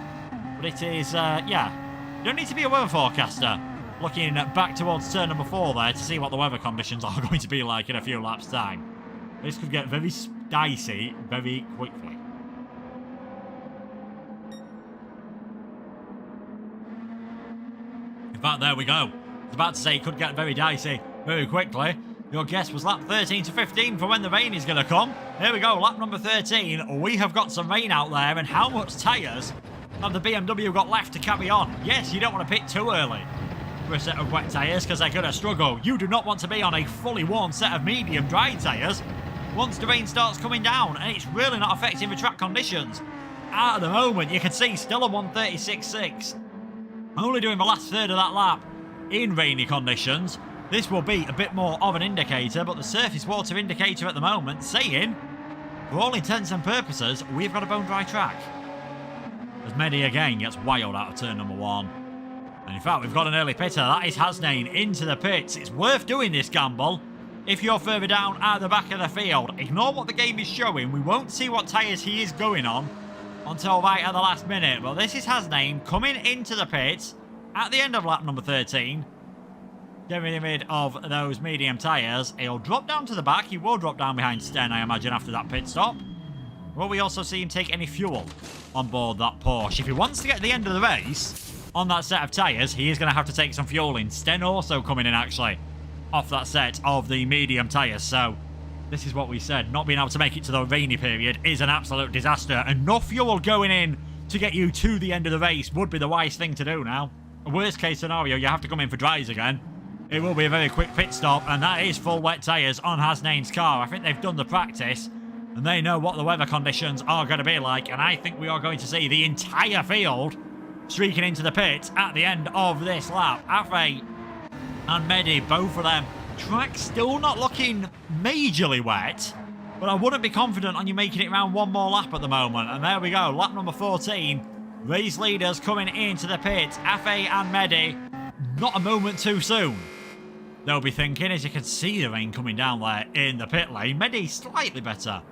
But it is, yeah, you don't need to be a weather forecaster looking back towards turn number 4 there to see what the weather conditions are going to be like in a few laps' time. This could get very dicey very quickly. In fact, there we go. I was about to say it could get very dicey very quickly. Your guess was lap 13 to 15 for when the rain is going to come. Here we go, lap number 13. We have got some rain out there, and how much tyres have the BMW got left to carry on? Yes, you don't want to pit too early for a set of wet tyres, because they're going to struggle. You do not want to be on a fully worn set of medium dry tyres once the rain starts coming down, and it's really not affecting the track conditions. At the moment, you can see still a 1:36.6. Only doing the last third of that lap in rainy conditions. This will be a bit more of an indicator, but the surface water indicator at the moment saying, for all intents and purposes, we've got a bone dry track. As Medi again gets wild out of turn number 1. And in fact, we've got an early pitter. That is Hasnain into the pits. It's worth doing this gamble. If you're further down at the back of the field, ignore what the game is showing. We won't see what tyres he is going on until right at the last minute. But this is Hasnain coming into the pits at the end of lap number 13. Getting rid of those medium tyres. He'll drop down to the back. He will drop down behind Sten, I imagine, after that pit stop. Will we also see him take any fuel on board that Porsche? If he wants to get to the end of the race on that set of tyres, he is going to have to take some fuel in. Sten also coming in, actually, off that set of the medium tyres. So This is what we said. Not being able to make it to the rainy period is an absolute disaster. Enough fuel going in to get you to the end of the race would be the wise thing to do now. Worst case scenario, you have to come in for dries again. It will be a very quick pit stop, and that is full wet tyres on Hasnain's car. I think they've done the practice, and they know what the weather conditions are going to be like, and I think we are going to see the entire field streaking into the pit at the end of this lap. Afe and Mehdi, both of them. Track still not looking majorly wet, but I wouldn't be confident on you making it around one more lap at the moment. And there we go, lap number 14. Race leaders coming into the pit. Afe and Mehdi, not a moment too soon. They'll be thinking, as you can see the rain coming down there in the pit lane. Mehdi slightly better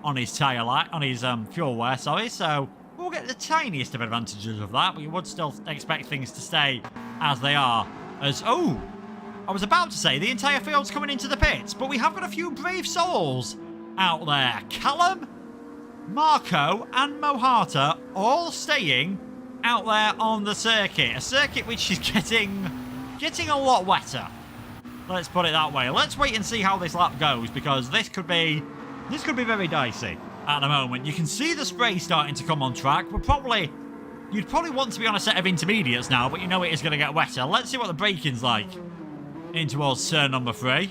on his tyre light, on his fuel wear, sorry. So we'll get the tiniest of advantages of that, but you would still expect things to stay as they are. As, oh, I was about to say the entire field's coming into the pits, but we have got a few brave souls out there. Callum, Marco and Mohata all staying out there on the circuit. A circuit which is getting a lot wetter. Let's put it that way. Let's wait and see how this lap goes, because this could be very dicey at the moment. You can see the spray starting to come on track. You'd probably want to be on a set of intermediates now, but you know it is going to get wetter. Let's see what the braking's like in towards turn number 3.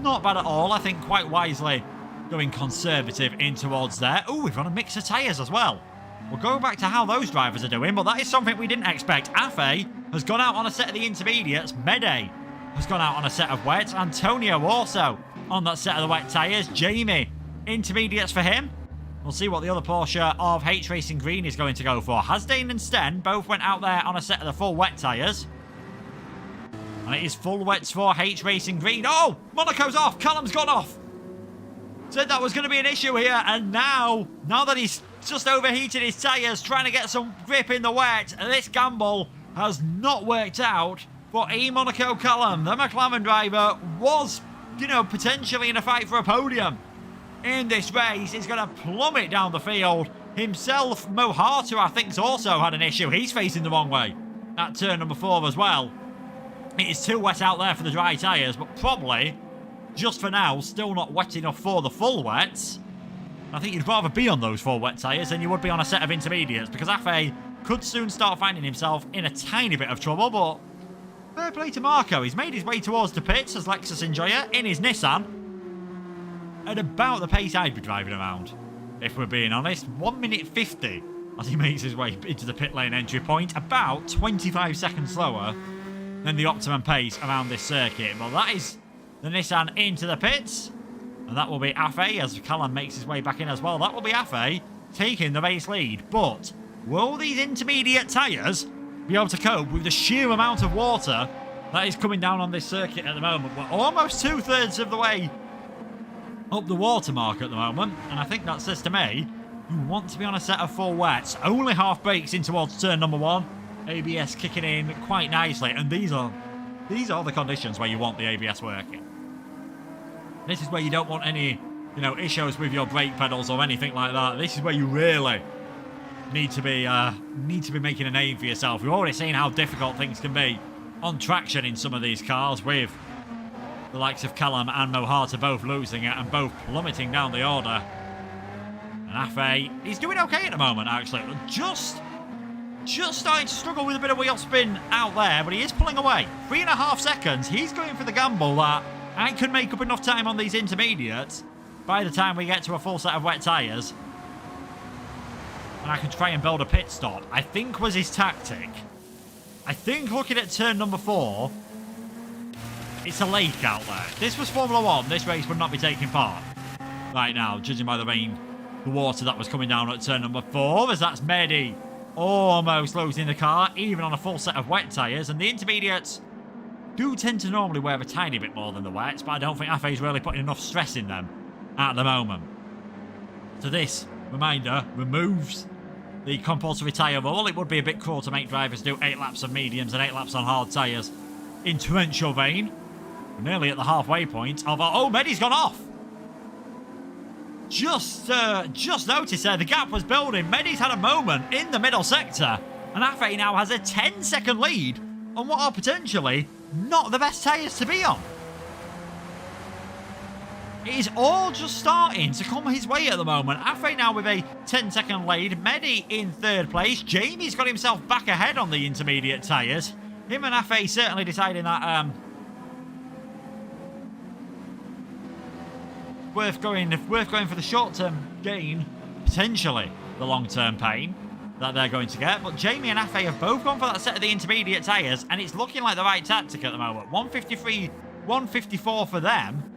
Not bad at all. I think quite wisely going conservative in towards there. Oh, we've run a mix of tyres as well. We'll go back to how those drivers are doing, but that is something we didn't expect. Afe has gone out on a set of the intermediates. Mehdi has gone out on a set of wets. Antonio also on that set of the wet tyres. Jamie, intermediates for him. We'll see what the other Porsche of H Racing Green is going to go for. Hasnain and Sten both went out there on a set of the full wet tyres. And it is full wets for H Racing Green. Oh, Monaco's off. Callum's gone off. Said that was going to be an issue here. And now that he's just overheated his tyres, trying to get some grip in the wet, this gamble has not worked out for E. Monaco Callum. The McLaren driver was, potentially in a fight for a podium in this race. He's going to plummet down the field. Himself, Mohata, I think, has also had an issue. He's facing the wrong way at turn number 4 as well. It is too wet out there for the dry tyres, but probably, just for now, still not wet enough for the full wets. I think you'd rather be on those full wet tyres than you would be on a set of intermediates, because Afe could soon start finding himself in a tiny bit of trouble, but fair play to Marco. He's made his way towards the pits as Lexus Enjoyer in his Nissan at about the pace I'd be driving around, if we're being honest. 1 minute 50 as he makes his way into the pit lane entry point, about 25 seconds slower than the optimum pace around this circuit. But that is the Nissan into the pits, and that will be Afe as Callum makes his way back in as well. That will be Afe taking the race lead. But will these intermediate tyres be able to cope with the sheer amount of water that is coming down on this circuit at the moment? We're almost 2/3 of the way up the water mark at the moment, and I think that says to me you want to be on a set of full wets. Only half brakes in towards turn number 1. ABS kicking in quite nicely, and these are the conditions where you want the ABS working. This is where you don't want any, issues with your brake pedals or anything like that. This is where you really need to be making a name for yourself. We've already seen how difficult things can be on traction in some of these cars, with the likes of Callum and Mohata both losing it and both plummeting down the order. And Afe, he's doing okay at the moment, actually. Just starting to struggle with a bit of wheel spin out there, but he is pulling away. 3.5 seconds. He's going for the gamble that I can make up enough time on these intermediates by the time we get to a full set of wet tyres, and I can try and build a pit stop, I think was his tactic. I think looking at turn number 4, it's a lake out there. If this was Formula 1, this race would not be taking part right now, judging by the rain, the water that was coming down at turn number 4, as that's Mehdi almost losing the car, even on a full set of wet tyres. And the intermediates do tend to normally wear a tiny bit more than the wets, but I don't think Afe's really putting enough stress in them at the moment. So this, reminder, removes the compulsory tyre rule. It would be a bit cruel to make drivers do 8 laps of mediums and 8 laps on hard tyres in torrential rain. We're nearly at the halfway point of our... Oh, Mehdi's gone off! Just noticed there, the gap was building. Mehdi's had a moment in the middle sector, and Afe now has a 10-second lead on what are potentially not the best tyres to be on. It is all just starting to come his way at the moment. Afe now with a 10-second lead. Mehdi in third place. Jamie's got himself back ahead on the intermediate tyres. Him and Afe certainly deciding that worth going for the short-term gain, potentially the long-term pain that they're going to get. But Jamie and Afe have both gone for that set of the intermediate tyres, and it's looking like the right tactic at the moment. 153, 154 for them.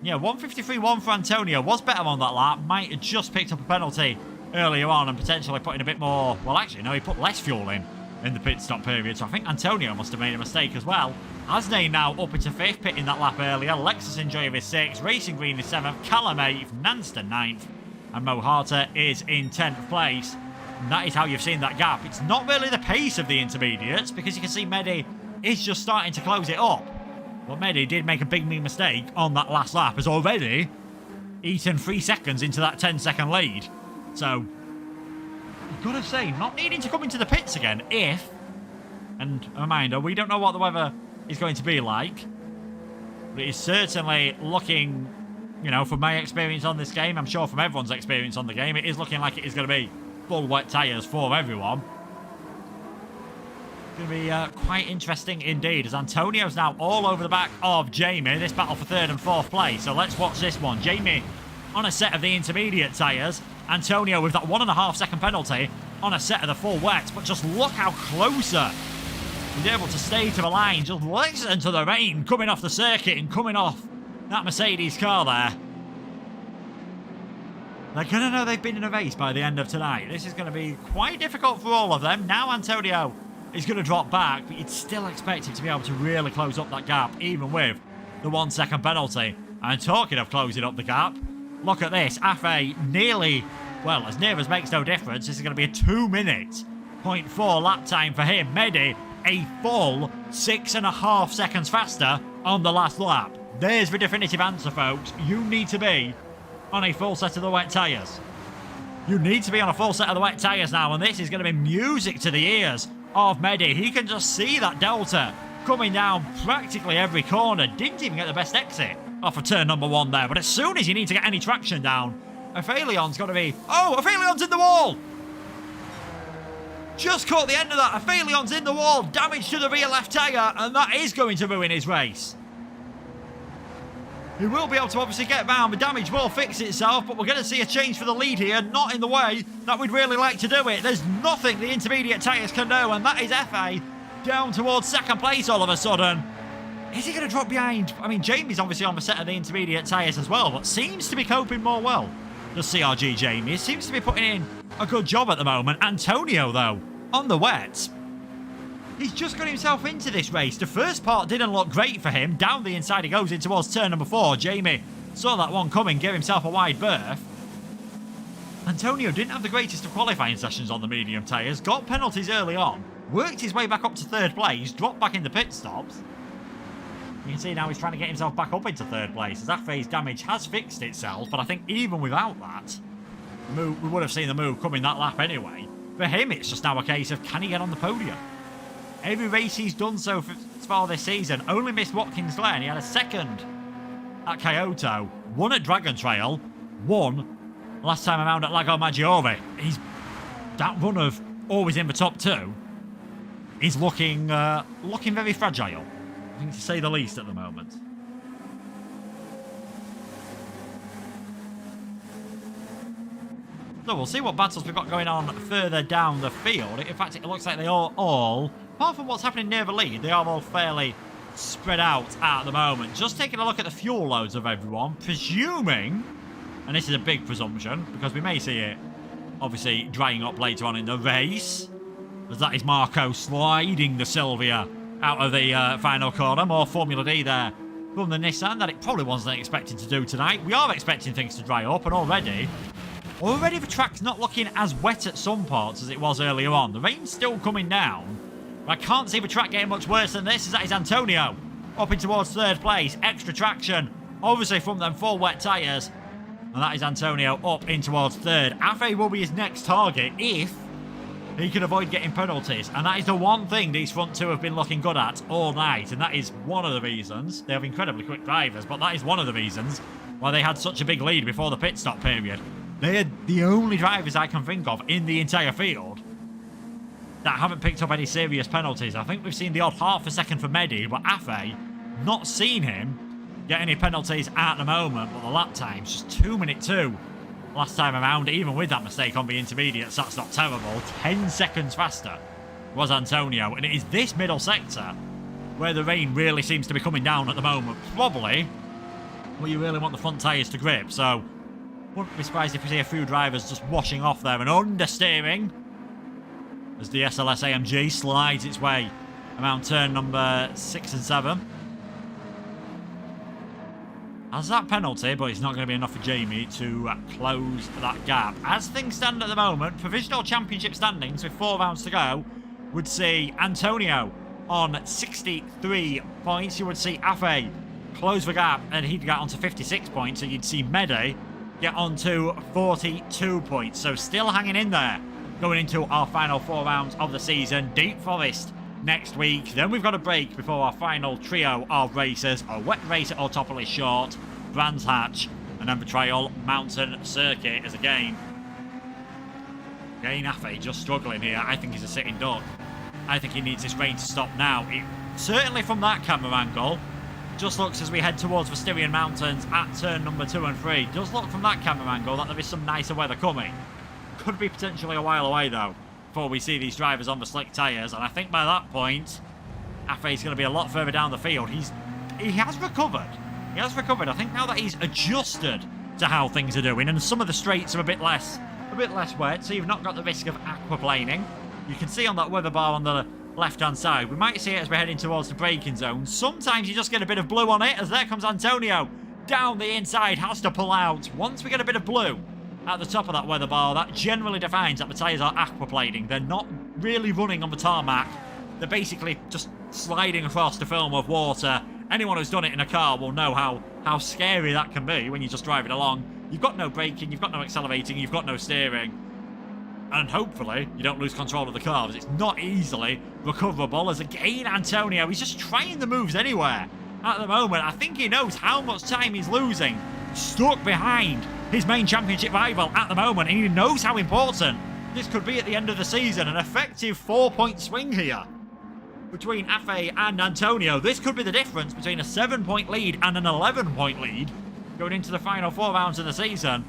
Yeah, 153.1 for Antonio. Was better on that lap. Might have just picked up a penalty earlier on and potentially putting a bit more... Well, actually, no, he put less fuel in the pit stop period. So I think Antonio must have made a mistake as well. Asney now up into 5th, pitting that lap earlier. Lexus Enjoy is 6th. Racing Green is 7th. Callum 8th. Nanston 9th. And Mo Harter is in 10th place. And that is how you've seen that gap. It's not really the pace of the intermediates, because you can see Mehdi is just starting to close it up. But Mehdi did make a big mistake on that last lap, has already eaten 3 seconds into that 10-second lead. So, I've got to say, not needing to come into the pits again if, and a reminder, we don't know what the weather is going to be like, but it is certainly looking, you know, from my experience on this game, I'm sure from everyone's experience on the game, it is looking like it is going to be full wet tyres for everyone. Going to be quite interesting indeed, as Antonio's now all over the back of Jamie. This battle for 3rd and 4th place. So let's watch this one. Jamie on a set of the intermediate tyres. Antonio with that 1.5 second penalty on a set of the full wets. But just look how closer he's able to stay to the line. Just listen to the rain coming off the circuit and coming off that Mercedes car there. They're going to know they've been in a race by the end of tonight. This is going to be quite difficult for all of them. Now Antonio is going to drop back, but you'd still expect him to be able to really close up that gap, even with the 1 second penalty. And talking of closing up the gap, look at this. Afe nearly, well, as near as makes no difference. This is going to be a 2 minute, 0.4 lap time for him. Mehdi, a full 6.5 seconds faster on the last lap. There's the definitive answer, folks. You need to be on a full set of the wet tyres. You need to be on a full set of the wet tyres now, and this is going to be music to the ears of Mehdi. He can just see that delta coming down practically every corner. Didn't even get the best exit off of turn number 1 there. But as soon as you need to get any traction down, Aphelion got to be... Oh, Aphelion's in the wall! Just caught the end of that. Aphelion's in the wall. Damage to the rear left tyre, and that is going to ruin his race. He will be able to obviously get round. The damage will fix itself, but we're going to see a change for the lead here. Not in the way that we'd really like to do it. There's nothing the intermediate tyres can do, and that is Fa down towards 2nd place all of a sudden. Is he going to drop behind? I mean, Jamie's obviously on the set of the intermediate tyres as well, but seems to be coping more well. The CRG Jamie seems to be putting in a good job at the moment. Antonio, though, on the wet, he's just got himself into this race. The first part didn't look great for him. Down the inside he goes in towards turn number 4. Jamie saw that one coming, gave himself a wide berth. Antonio didn't have the greatest of qualifying sessions on the medium tyres. Got penalties early on. Worked his way back up to 3rd place. Dropped back in the pit stops. You can see now he's trying to get himself back up into 3rd place, as Afe's damage has fixed itself. But I think even without that, we would have seen the move coming that lap anyway. For him, it's just now a case of, can he get on the podium? Every race he's done so far this season, only missed Watkins Glen. He had a 2nd at Kyoto, 1 at Dragon Trail, 1 last time around at Lago Maggiore. That run of always in the top 2 is looking very fragile, I think, to say the least at the moment. So we'll see what battles we've got going on further down the field. In fact, it looks like they are all, apart from what's happening near the lead, they are all fairly spread out at the moment. Just taking a look at the fuel loads of everyone, presuming, and this is a big presumption, because we may see it obviously drying up later on in the race, as that is Marco sliding the Silvia out of the final corner. More Formula D there from the Nissan that it probably wasn't expected to do tonight. We are expecting things to dry up, and already the track's not looking as wet at some parts as it was earlier on. The rain's still coming down, but I can't see the track getting much worse than this, as that is Antonio up in towards 3rd place. Extra traction, obviously, from them full wet tyres, and that is Antonio up in towards 3rd. Afe will be his next target if he can avoid getting penalties. And that is the one thing these front two have been looking good at all night. And that is one of the reasons. They have incredibly quick drivers, but that is one of the reasons why they had such a big lead before the pit stop period. They are the only drivers I can think of in the entire field that haven't picked up any serious penalties. I think we've seen the odd half a second for Mehdi, but Afe, not seen him get any penalties at the moment. But the lap time's just 2:02 last time around, even with that mistake on the intermediates. That's not terrible. 10 seconds faster was Antonio, and it is this middle sector where the rain really seems to be coming down at the moment. Probably where you really want the front tyres to grip, so wouldn't be surprised if we see a few drivers just washing off there and understeering as the SLS AMG slides its way around turn number 6 and 7. Has that penalty, but it's not going to be enough for Jamie to close that gap. As things stand at the moment, provisional championship standings with 4 rounds to go would see Antonio on 63 points. You would see Afe close the gap and he'd get onto 56 points. So you'd see Mehdi get onto 42 points. So still hanging in there going into our final 4 rounds of the season. Deep Forest next week. Then we've got a break before our final trio of races. A wet race at Autopolis Short, Brands Hatch, and then the Trail Mountain Circuit as again Afe just struggling here. I think he's a sitting duck. I think he needs this rain to stop now. It, certainly from that camera angle, just looks as we head towards the Styrian Mountains at turn number 2 and 3. Does look from that camera angle that there is some nicer weather coming. Could be potentially a while away though before we see these drivers on the slick tyres, and I think by that point Afe's going to be a lot further down the field. He has recovered. He has recovered. I think now that he's adjusted to how things are doing, and some of the straights are a bit less wet, so you've not got the risk of aquaplaning. You can see on that weather bar on the left-hand side. We might see it as we're heading towards the braking zone. Sometimes you just get a bit of blue on it, as there comes Antonio down the inside, has to pull out. Once we get a bit of blue at the top of that weather bar, that generally defines that the tyres are aquaplaning. They're not really running on the tarmac. They're basically just sliding across the film of water. Anyone who's done it in a car will know how scary that can be when you're just driving along. You've got no braking, you've got no accelerating, you've got no steering. And hopefully you don't lose control of the car, because it's not easily recoverable. As again, Antonio, he's just trying the moves anywhere at the moment. I think he knows how much time he's losing, stuck behind his main championship rival at the moment, and he knows how important this could be at the end of the season. An effective 4-point swing here between Afe and Antonio. This could be the difference between a 7-point lead and an 11-point lead going into the final 4 rounds of the season.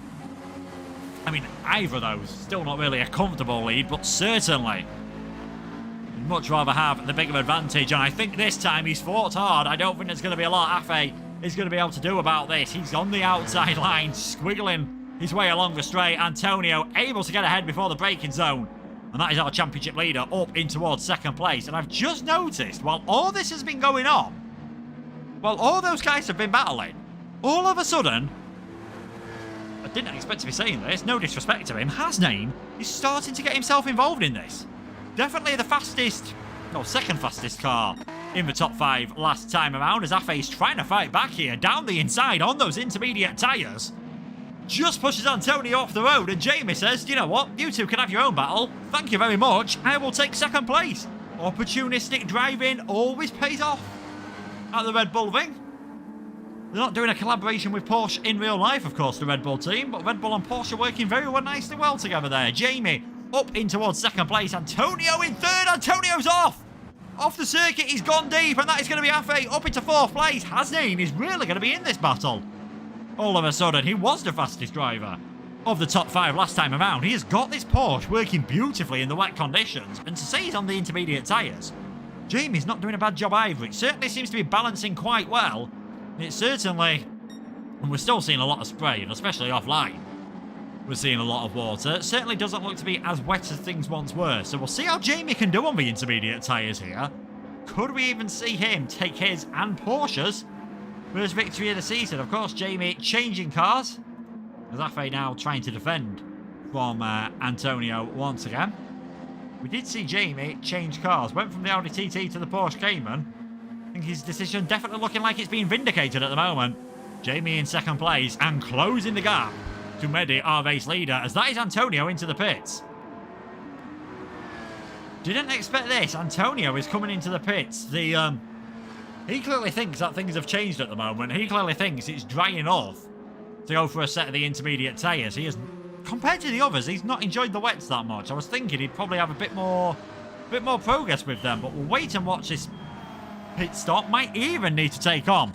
I mean, either of those, still not really a comfortable lead, but certainly I'd much rather have the bigger advantage. And I think this time he's fought hard. I don't think there's going to be a lot Afe is going to be able to do about this. He's on the outside line, squiggling his way along the straight. Antonio able to get ahead before the braking zone. And that is our championship leader up in towards 2nd place. And I've just noticed, while all this has been going on, while all those guys have been battling, all of a sudden, I didn't expect to be saying this, no disrespect to him, Hasnain is starting to get himself involved in this. Definitely the fastest, no, 2nd fastest car in the top 5 last time around, as Afe's trying to fight back here, down the inside on those intermediate tyres. Just pushes Antonio off the road, and Jamie says, you know what, you two can have your own battle. Thank you very much, I will take 2nd place. Opportunistic driving always pays off at the Red Bull ring. They're not doing a collaboration with Porsche in real life, of course, the Red Bull team, but Red Bull and Porsche are working very nicely well together there. Jamie up in towards 2nd place. Antonio in 3rd. Antonio's off. Off the circuit, he's gone deep, and that is going to be Afe up into 4th place. Hasnain is really going to be in this battle. All of a sudden, he was the fastest driver of the top 5 last time around. He has got this Porsche working beautifully in the wet conditions, and to say he's on the intermediate tyres, Jamie's not doing a bad job either. It certainly seems to be balancing quite well. It certainly, and we're still seeing a lot of spray, and especially offline, we're seeing a lot of water. It certainly doesn't look to be as wet as things once were. So we'll see how Jamie can do on the intermediate tyres here. Could we even see him take his and Porsche's first victory of the season? Of course, Jamie changing cars, as Afe now trying to defend from Antonio once again. We did see Jamie change cars, went from the Audi TT to the Porsche Cayman. I think his decision definitely looking like it's being vindicated at the moment. Jamie in 2nd place and closing the gap to Mehdi, our race leader, as that is Antonio into the pits. Didn't expect this. Antonio is coming into the pits. He clearly thinks that things have changed at the moment. He clearly thinks it's dry enough to go for a set of the intermediate tyres. He has, compared to the others, he's not enjoyed the wets that much. I was thinking he'd probably have a bit more progress with them, but we'll wait and watch this pit stop. Might even need to take on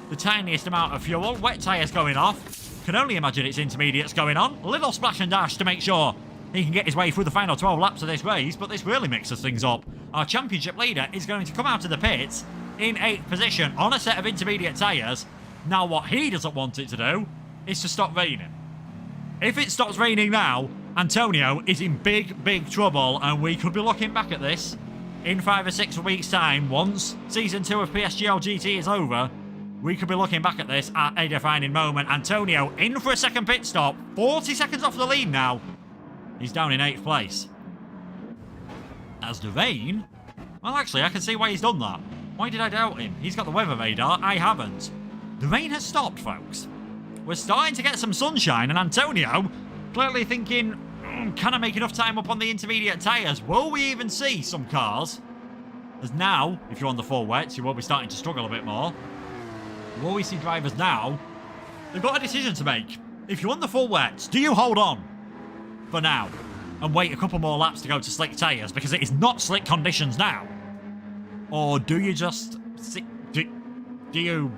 the tiniest amount of fuel. Wet tyres going off. Can only imagine it's intermediates going on. A little splash and dash to make sure he can get his way through the final 12 laps of this race, but this really mixes things up. Our championship leader is going to come out of the pits in 8th position on a set of intermediate tyres. Now what he doesn't want it to do is to stop raining. If it stops raining now, Antonio is in big, big trouble, and we could be looking back at this in 5 or 6 weeks' time. Once Season 2 of PSGL GT is over, we could be looking back at this at a defining moment. Antonio in for a second pit stop, 40 seconds off the lead now. He's down in 8th place. As the rain... Well, actually, I can see why he's done that. Why did I doubt him? He's got the weather radar. I haven't. The rain has stopped, folks. We're starting to get some sunshine, and Antonio clearly thinking, can I make enough time up on the intermediate tyres? Will we even see some cars? As now, if you're on the full wets, you will be starting to struggle a bit more. Will we see drivers now? They've got a decision to make. If you're on the full wets, do you hold on for now and wait a couple more laps to go to slick tyres, because it is not slick conditions now? Or do you just do you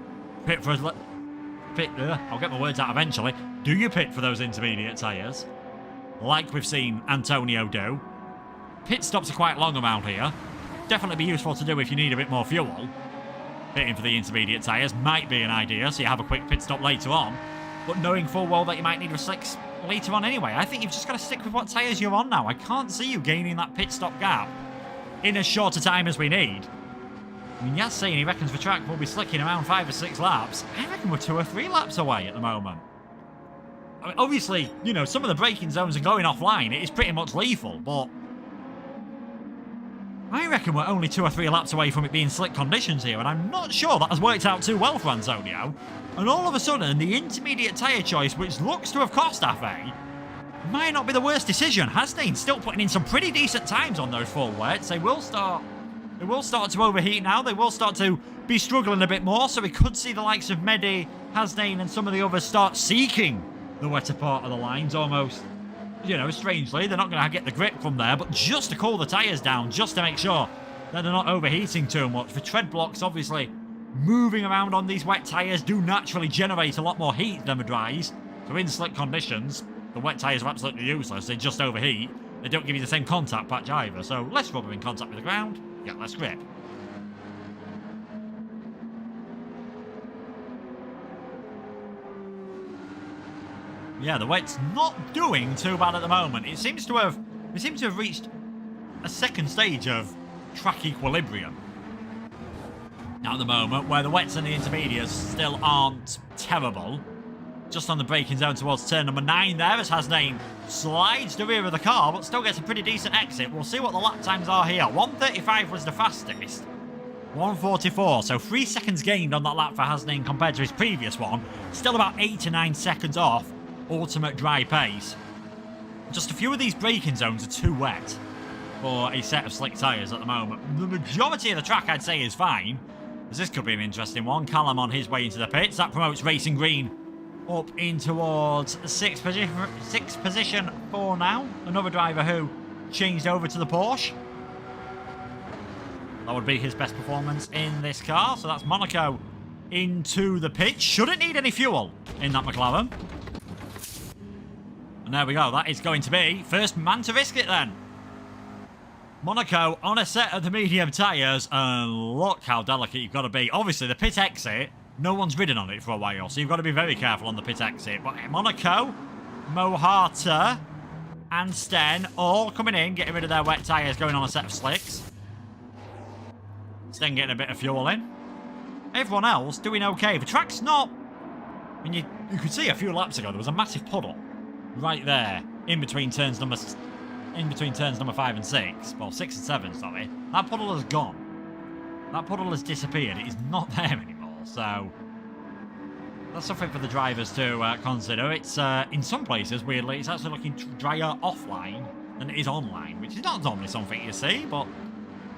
pit for I'll get my words out eventually. Do you pit for those intermediate tyres, like we've seen Antonio do? Pit stops are quite long around here. Definitely be useful to do if you need a bit more fuel. Pitting for the intermediate tyres might be an idea, so you have a quick pit stop later on. But knowing full well that you might need a slicks later on anyway, I think you've just got to stick with what tyres you're on now. I can't see you gaining that pit stop gap in as short a time as we need. I mean, Yas saying he reckons the track will be slicking around 5 or 6 laps. I reckon we're 2 or 3 laps away at the moment. I mean, obviously, you know, some of the braking zones are going offline. It is pretty much lethal, but I reckon we're only 2 or 3 laps away from it being slick conditions here, and I'm not sure that has worked out too well for Antonio. And all of a sudden, the intermediate tyre choice, which looks to have cost Afe, might not be the worst decision. Hasnain still putting in some pretty decent times on those full wets. They will start to overheat now. They will start to be struggling a bit more, so we could see the likes of Mehdi, Hasnain, and some of the others start seeking the wetter part of the lines almost. You know, strangely, they're not going to get the grip from there, but just to cool the tyres down, just to make sure that they're not overheating too much. The tread blocks, obviously, moving around on these wet tyres do naturally generate a lot more heat than the dries. So in slick conditions, the wet tyres are absolutely useless. They just overheat. They don't give you the same contact patch either. So less rubber in contact with the ground, yeah, less grip. Yeah, the wet's not doing too bad at the moment. We seem to have reached a second stage of track equilibrium now at the moment, where the wets and the intermediates still aren't terrible. Just on the braking zone towards turn number 9 there, as Hasnain slides the rear of the car, but still gets a pretty decent exit. We'll see what the lap times are here. 1:35 was the fastest. 1:44, so 3 seconds gained on that lap for Hasnain compared to his previous one. Still about 8 to 9 seconds off ultimate dry pace. Just a few of these braking zones are too wet for a set of slick tyres at the moment. The majority of the track, I'd say, is fine, as this could be an interesting one. Callum on his way into the pits. That promotes Racing Green up in towards 6th position for now. Another driver who changed over to the Porsche. That would be his best performance in this car. So that's Monaco into the pit. Shouldn't need any fuel in that McLaren. And there we go. That is going to be first man to risk it then. Monaco on a set of the medium tyres. And look how delicate you've got to be. Obviously, the pit exit, no one's ridden on it for a while, so you've got to be very careful on the pit exit. But Monaco, Mohata, and Sten all coming in, getting rid of their wet tyres, going on a set of slicks. Sten getting a bit of fuel in. Everyone else doing okay. The track's not... I mean, you could see a few laps ago there was a massive puddle right there in between turns number 5 and 6. Well, 6 and 7, sorry. That puddle has gone. That puddle has disappeared. It is not there anymore. So that's something for the drivers to consider. It's in some places, weirdly, it's actually looking drier offline than it is online, which is not normally something you see, but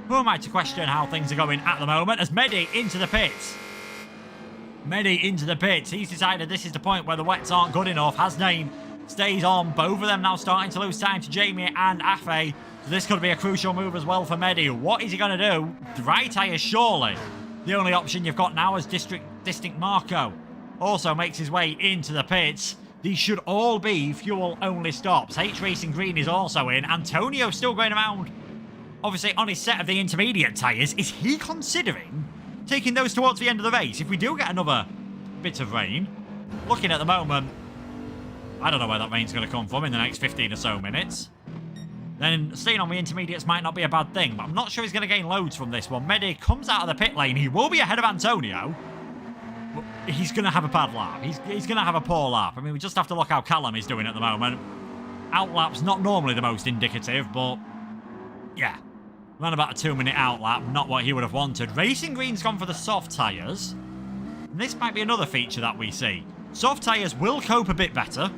who am I to question how things are going at the moment? As Mehdi into the pits. Mehdi into the pits. He's decided this is the point where the wets aren't good enough. Hasnain stays on. Both of them now starting to lose time to Jamie and Afe. So this could be a crucial move as well for Mehdi. What is he going to do? Dry tyres, surely. The only option you've got now is Distinct Marco. Also makes his way into the pits. These should all be fuel-only stops. H Racing Green is also in. Antonio still going around, obviously, on his set of the intermediate tyres. Is he considering taking those towards the end of the race? If we do get another bit of rain, looking at the moment, I don't know where that rain's going to come from in the next 15 or so minutes. Then staying on the intermediates might not be a bad thing, but I'm not sure he's going to gain loads from this one. Mehdi comes out of the pit lane. He will be ahead of Antonio, but he's going to have a bad lap. He's going to have a poor lap. I mean, we just have to look how Callum is doing at the moment. Outlap's not normally the most indicative, but yeah. Ran about a 2-minute outlap, not what he would have wanted. Racing Green's gone for the soft tyres. And this might be another feature that we see. Soft tyres will cope a bit better.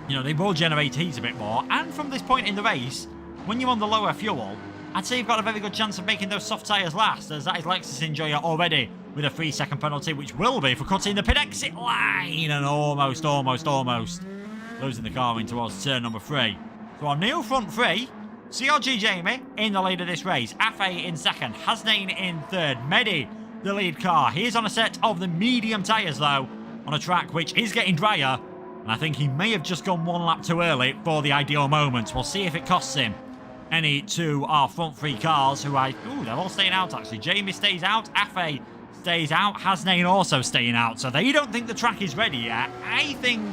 You know, they will generate heat a bit more. And from this point in the race, when you're on the lower fuel, I'd say you've got a very good chance of making those soft tyres last, as that is Lexus Enjoyer already with a 3-second penalty, which will be for cutting the pit exit line. And almost losing the car in towards turn number 3. So our new front 3... CRG Jamie in the lead of this race. Afe in second. Hasnain in third. Mehdi, the lead car. He's on a set of the medium tyres, though, on a track which is getting drier. And I think he may have just gone one lap too early for the ideal moment. We'll see if it costs him any to our front 3 cars, who they're all staying out, actually. Jamie stays out. Afe stays out. Hasnain also staying out. So they don't think the track is ready yet. I think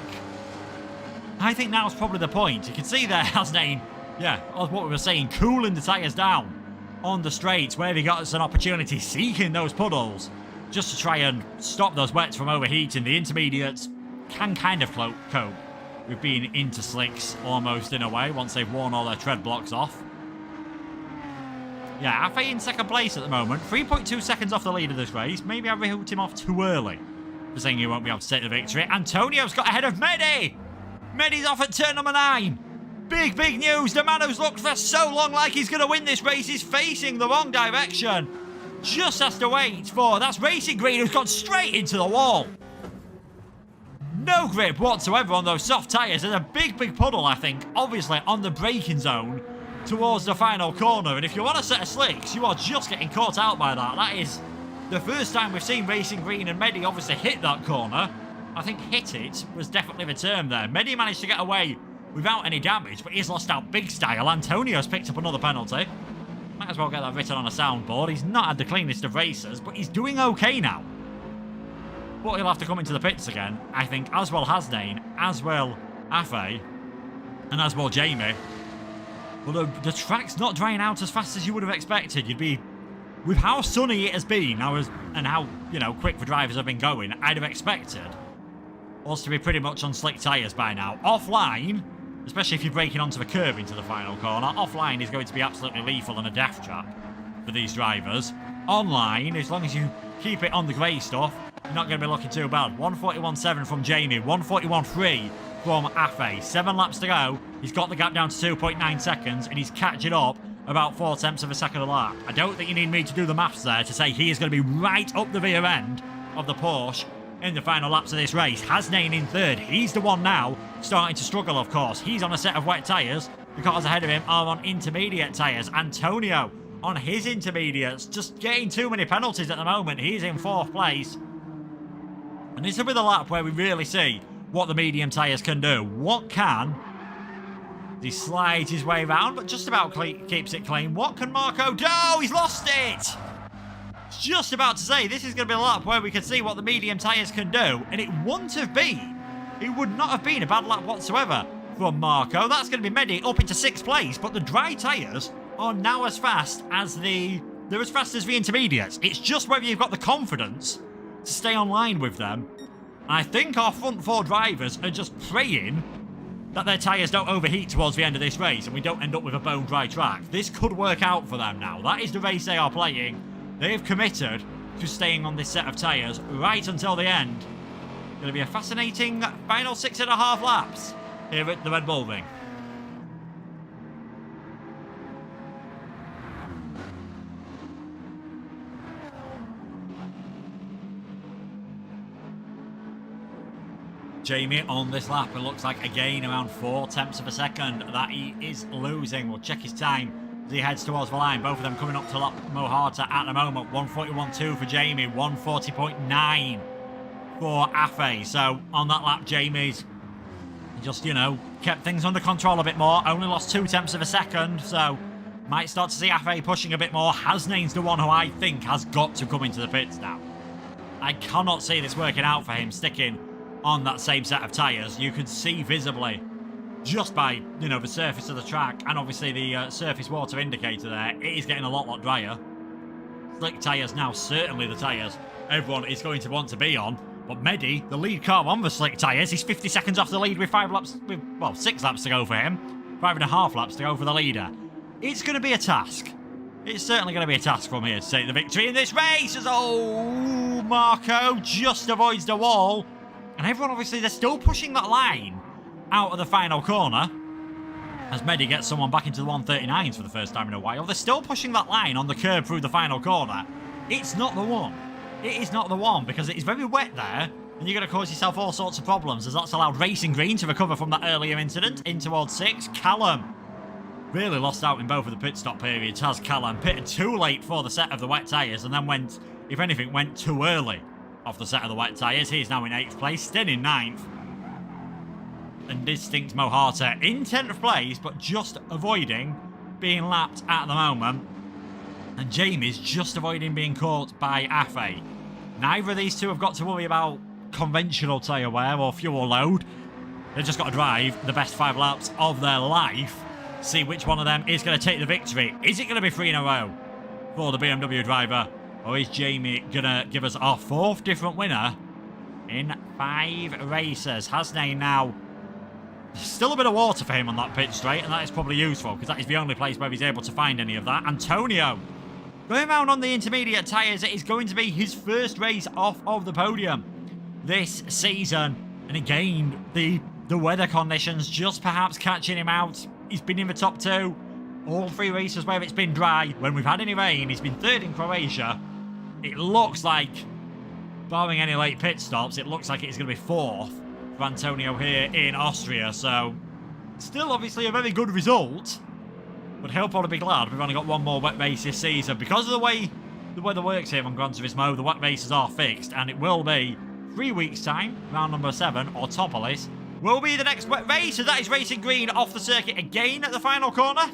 now's probably the point. You can see there, Hasnain, yeah, what we were saying, cooling the tyres down on the straights where he got us an opportunity, seeking those puddles just to try and stop those wets from overheating. The intermediates can kind of cope with being into slicks almost in a way once they've worn all their tread blocks off. Yeah, Afe in second place at the moment, 3.2 seconds off the lead of this race. Maybe I wrote him off too early for saying he won't be able to take the victory. Antonio's got ahead of Mehdi. Mehdi's off at turn number 9. Big news. The man who's looked for so long like he's going to win this race is facing the wrong direction. Just has to wait for... That's Racing Green, who's gone straight into the wall. No grip whatsoever on those soft tyres. There's a big puddle, I think, obviously on the braking zone towards the final corner. And if you want a set of slicks, you are just getting caught out by that. That is the first time we've seen Racing Green and Mehdi obviously hit that corner. I think hit it was definitely the term there. Mehdi managed to get away without any damage, but he's lost out big style. Antonio's picked up another penalty. Might as well get that written on a soundboard. He's not had the cleanest of races, but he's doing okay now. But he'll have to come into the pits again, I think, as well Hasnain, as well Afe, and as well Jamie. But the track's not drying out as fast as you would have expected. You'd be... With how sunny it has been, and how, quick the drivers have been going, I'd have expected us to be pretty much on slick tyres by now. Offline, especially if you're braking onto the curb into the final corner, offline is going to be absolutely lethal and a death trap for these drivers. Online, as long as you keep it on the grey stuff, you're not going to be looking too bad. 141.7 from Jamie, 141.3 from Afe. 7 laps to go. He's got the gap down to 2.9 seconds, and he's catching up about 0.4 of a second a lap. I don't think you need me to do the maths there to say he is going to be right up the rear end of the Porsche in the final laps of this race. Hasnain in third. He's the one now starting to struggle, of course. He's on a set of wet tyres because ahead of him are on intermediate tyres. Antonio on his intermediates, just getting too many penalties at the moment. He's in 4th place. And this will be the lap where we really see what the medium tyres can do. What can... He slides his way around, but just about keeps it clean. What can Marco do? Oh, he's lost it! Just about to say, this is going to be a lap where we can see what the medium tyres can do, and it wouldn't have been. It would not have been a bad lap whatsoever from Marco. That's going to be Mehdi up into 6th place, but the dry tyres are now as fast as they're as fast as the intermediates. It's just whether you've got the confidence to stay on line with them. And I think our front 4 drivers are just praying that their tyres don't overheat towards the end of this race and we don't end up with a bone dry track. This could work out for them now. That is the race they are playing. They have committed to staying on this set of tyres right until the end. Going to be a fascinating final 6.5 laps here at the Red Bull Ring. Jamie on this lap. It looks like, again, around 4/10 of a second that he is losing. We'll check his time as he heads towards the line. Both of them coming up to lap Mohata at the moment. 1:41.2 for Jamie, 1:40.9 for Afe. So on that lap, Jamie's just, you know, kept things under control a bit more. Only lost 2/10 of a second, so might start to see Afe pushing a bit more. Hasnain's the one who I think has got to come into the pits now. I cannot see this working out for him, sticking on that same set of tyres. You can see visibly, just by, you know, the surface of the track and obviously the surface water indicator there, it is getting a lot drier. Slick tyres now, certainly the tyres everyone is going to want to be on. But Medi, the lead car on the slick tyres, he's 50 seconds off the lead with 6 laps to go for him. 5.5 laps to go for the leader. It's going to be a task. It's certainly going to be a task from here to take the victory in this race. As, oh, Marco just avoids the wall. And everyone, obviously, they're still pushing that line out of the final corner. As Medi gets someone back into the 139s for the first time in a while. They're still pushing that line on the curb through the final corner. It's not the one. It is not the one, because it is very wet there. And you're going to cause yourself all sorts of problems, as that's allowed Racing Green to recover from that earlier incident in towards 6. Callum really lost out in both of the pit stop periods, has Callum. Pitted too late for the set of the wet tyres, and then went, if anything, went too early off the set of the wet tyres. He's now in 8th place, still in 9th. And Distinct Mohata in 10th place, but just avoiding being lapped at the moment. And Jamie's just avoiding being caught by Afe. Neither of these two have got to worry about conventional tyre wear or fuel load. They've just got to drive the best 5 laps of their life. See which one of them is going to take the victory. Is it going to be 3 in a row for the BMW driver? Or is Jamie going to give us our 4th different winner in 5 races? Hasnain now, still a bit of water for him on that pit straight, and that is probably useful because that is the only place where he's able to find any of that. Antonio going around on the intermediate tyres. It is going to be his first race off of the podium this season. And again, the weather conditions just perhaps catching him out. He's been in the top 2 all 3 races where it's been dry. When we've had any rain, he's been 3rd in Croatia. It looks like, barring any late pit stops, it looks like it's going to be 4th for Antonio here in Austria. So, still obviously a very good result. But he'll probably be glad we've only got 1 more wet race this season. Because of the way the weather works here on Gran Turismo, the wet races are fixed. And it will be 3 weeks' time, round number 7, or Topolis, will be the next wet race. So that is Racing Green off the circuit again at the final corner.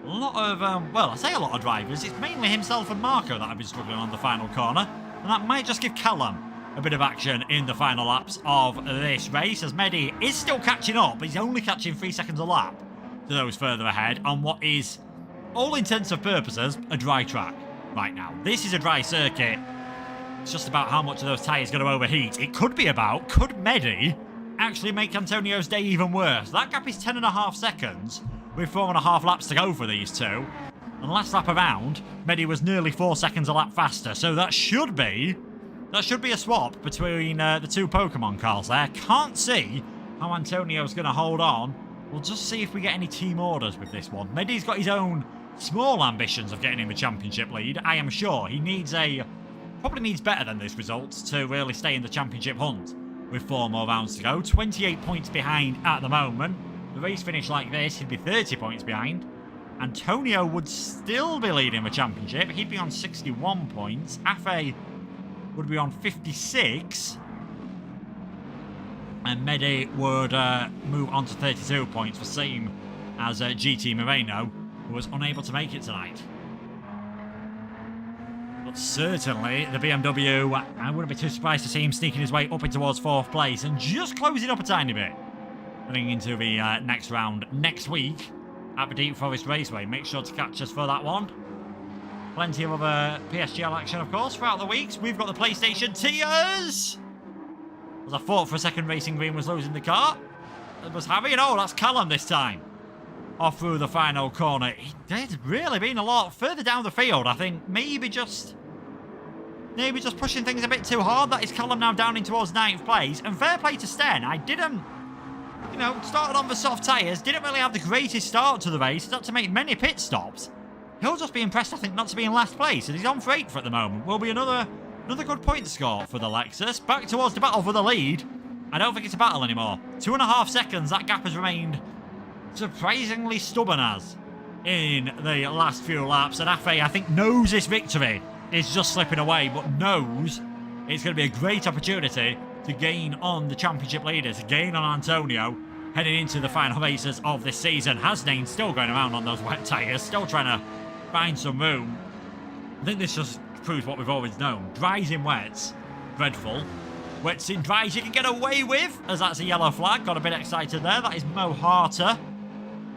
A lot of, well, I say a lot of drivers. It's mainly himself and Marco that have been struggling on the final corner. And that might just give Callum a bit of action in the final laps of this race. As Medi is still catching up, but he's only catching 3 seconds a lap to those further ahead on what is, all intents and purposes, a dry track right now. This is a dry circuit. It's just about how much of those tyres going to overheat. It could be about, could Medi actually make Antonio's day even worse? That gap is 10.5 seconds with 4.5 laps to go for these two. And last lap around, Medi was nearly 4 seconds a lap faster. So that should be a swap between the 2 Pokemon cars there. Can't see how Antonio's going to hold on. We'll just see if we get any team orders with this one. Medi's got his own small ambitions of getting in the championship lead. I am sure he needs probably needs better than this result to really stay in the championship hunt with 4 more rounds to go. 28 points behind at the moment. The race finish like this, he'd be 30 points behind. Antonio would still be leading the championship. He'd be on 61 points. Afe would be on 56. And Medi would move on to 32 points, the same as GT Moreno, who was unable to make it tonight. But certainly, the BMW, I wouldn't be too surprised to see him sneaking his way up in towards 4th place and just closing up a tiny bit. Heading into the next round next week at the Deep Forest Raceway. Make sure to catch us for that one. Plenty of other PSGL action, of course, throughout the weeks. We've got the PlayStation tiers. As I thought for a second Racing Green was losing the car. It was Harry. No, that's Callum this time. Off through the final corner. He did really been a lot further down the field. I think maybe just pushing things a bit too hard. That is Callum now down in towards 9th place. And fair play to Sten. I didn't, started on the soft tyres. Didn't really have the greatest start to the race. He's had to make many pit stops. He'll just be impressed, I think, not to be in last place. And he's on for 8th at the moment. Will be another good point score for the Lexus. Back towards the battle for the lead. I don't think it's a battle anymore. 2.5 seconds, that gap has remained surprisingly stubborn as in the last few laps. And Afe, I think, knows this victory is just slipping away, but knows it's going to be a great opportunity to gain on the championship leader, to gain on Antonio, heading into the final races of this season. Hasnain still going around on those wet tyres, still trying to find some room. I think this just proves what we've always known. Dries in wets, dreadful. Wets in dries you can get away with, as that's a yellow flag. Got a bit excited there. That is Mo Harter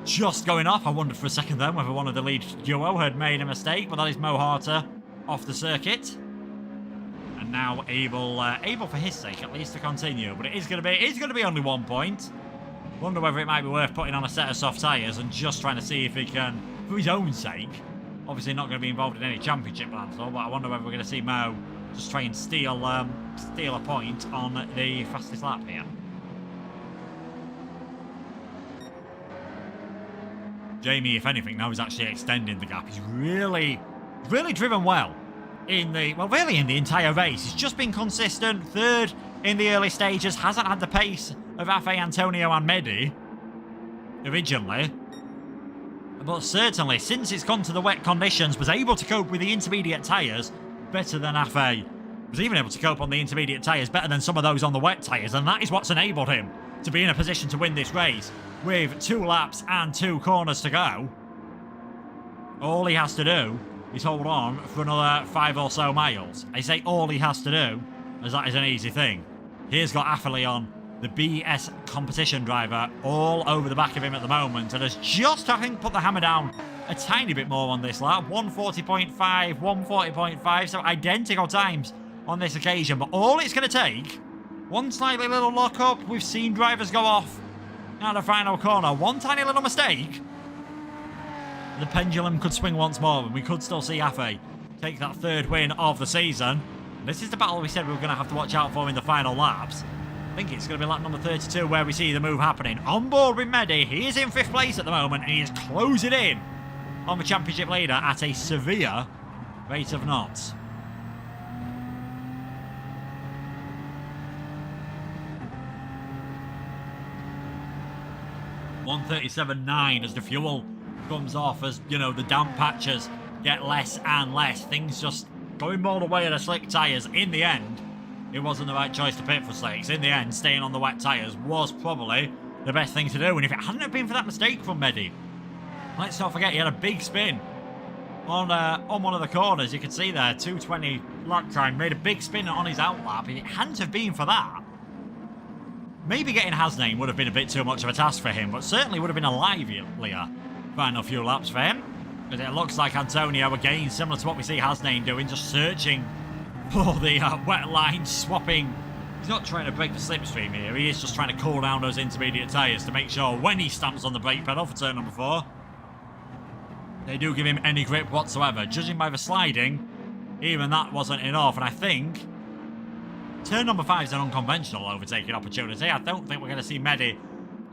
just going off. I wondered for a second then whether one of the lead duo had made a mistake, but that is Mo Harter off the circuit. And now able for his sake at least to continue. But it is going to be only 1 point. Wonder whether it might be worth putting on a set of soft tyres and just trying to see if he can, for his own sake, obviously not going to be involved in any championship battle, but I wonder whether we're going to see Mo just try and steal a point on the fastest lap here. Jamie, if anything, now is actually extending the gap. He's really driven well in the entire race. He's just been consistent. Third in the early stages. Hasn't had the pace of Afe, Antonio and Medi originally. But certainly, since it's gone to the wet conditions, was able to cope with the intermediate tyres better than Afe. Was even able to cope on the intermediate tyres better than some of those on the wet tyres. And that is what's enabled him to be in a position to win this race with 2 laps and 2 corners to go. All he has to do is hold on for another 5 or so miles. I say all he has to do, as that is an easy thing. Here's got Afelion, the BS competition driver, all over the back of him at the moment, and has just, I think, put the hammer down a tiny bit more on this lap. 140.5, 140.5, so identical times on this occasion. But all it's going to take, one slightly little lock up. We've seen drivers go off at the final corner. One tiny little mistake, the pendulum could swing once more, and we could still see Afe take that 3rd win of the season. This is the battle we said we were going to have to watch out for in the final laps. I think it's going to be lap number 32 where we see the move happening. On board with Medi. He is in 5th place at the moment, and he is closing in on the championship leader at a severe rate of knots. .137.9 as the fuel comes off, as you know, the damp patches get less and less. Things just going more the way of the slick tyres. In the end, it wasn't the right choice to pit for slicks. In the end, staying on the wet tyres was probably the best thing to do. And if it hadn't have been for that mistake from Medi, let's not forget he had a big spin on one of the corners. You can see there, 2:20 lap time, made a big spin on his outlap. If it hadn't have been for that, maybe getting Hasnain would have been a bit too much of a task for him, but certainly would have been a livelier final few laps for him. But it looks like Antonio, again, similar to what we see Hasnain doing, just searching for the wet line, swapping. He's not trying to break the slipstream here. He is just trying to cool down those intermediate tyres to make sure when he stamps on the brake pedal for turn number 4, they do give him any grip whatsoever. Judging by the sliding, even that wasn't enough. And I think turn number 5 is an unconventional overtaking opportunity. I don't think we're going to see Medi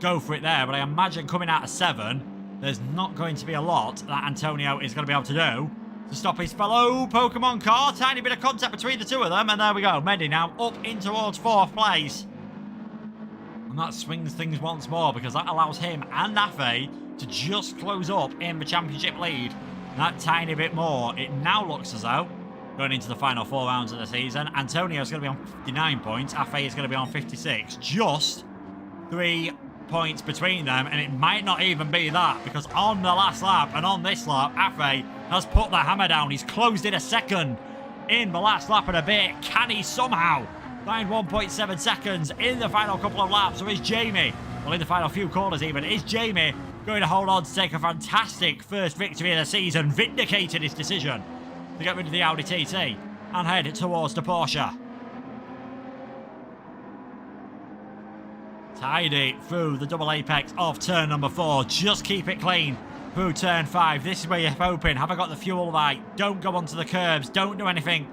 go for it there, but I imagine coming out of 7, there's not going to be a lot that Antonio is going to be able to do to stop his fellow Pokemon car. Tiny bit of contact between the two of them, and there we go. Medi now up in towards 4th place. And that swings things once more, because that allows him and Afe to just close up in the championship lead that tiny bit more. It now looks as though, going into the final 4 rounds of the season, Antonio's going to be on 59 points. Afe is going to be on 56. Just 3 points between them, and it might not even be that, because on the last lap and on this lap, Afe has put the hammer down. He's closed in a second in the last lap and a bit. Can he somehow find 1.7 seconds in the final couple of laps, or is Jamie, well, in the final few corners even, is Jamie going to hold on to take a fantastic first victory of the season, vindicated his decision to get rid of the Audi TT and head towards the Porsche? Tidy through the double apex of turn number 4. Just keep it clean through turn 5. This is where you're hoping. Have I got the fuel right? Don't go onto the curbs. Don't do anything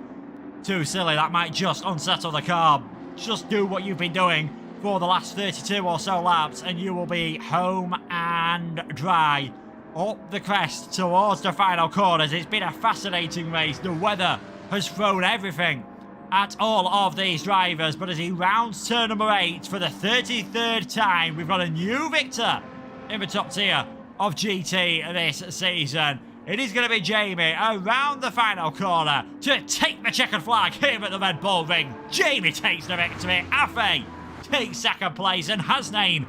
too silly. That might just unsettle the car. Just do what you've been doing for the last 32 or so laps, and you will be home and dry. Up the crest towards the final corners. It's been a fascinating race. The weather has thrown everything at all of these drivers. But as he rounds turn number 8 for the 33rd time, we've got a new victor in the top tier of GT this season. It is going to be Jamie around the final corner to take the checkered flag here at the Red Bull Ring. Jamie takes the victory. Afe takes second place, and Hasnain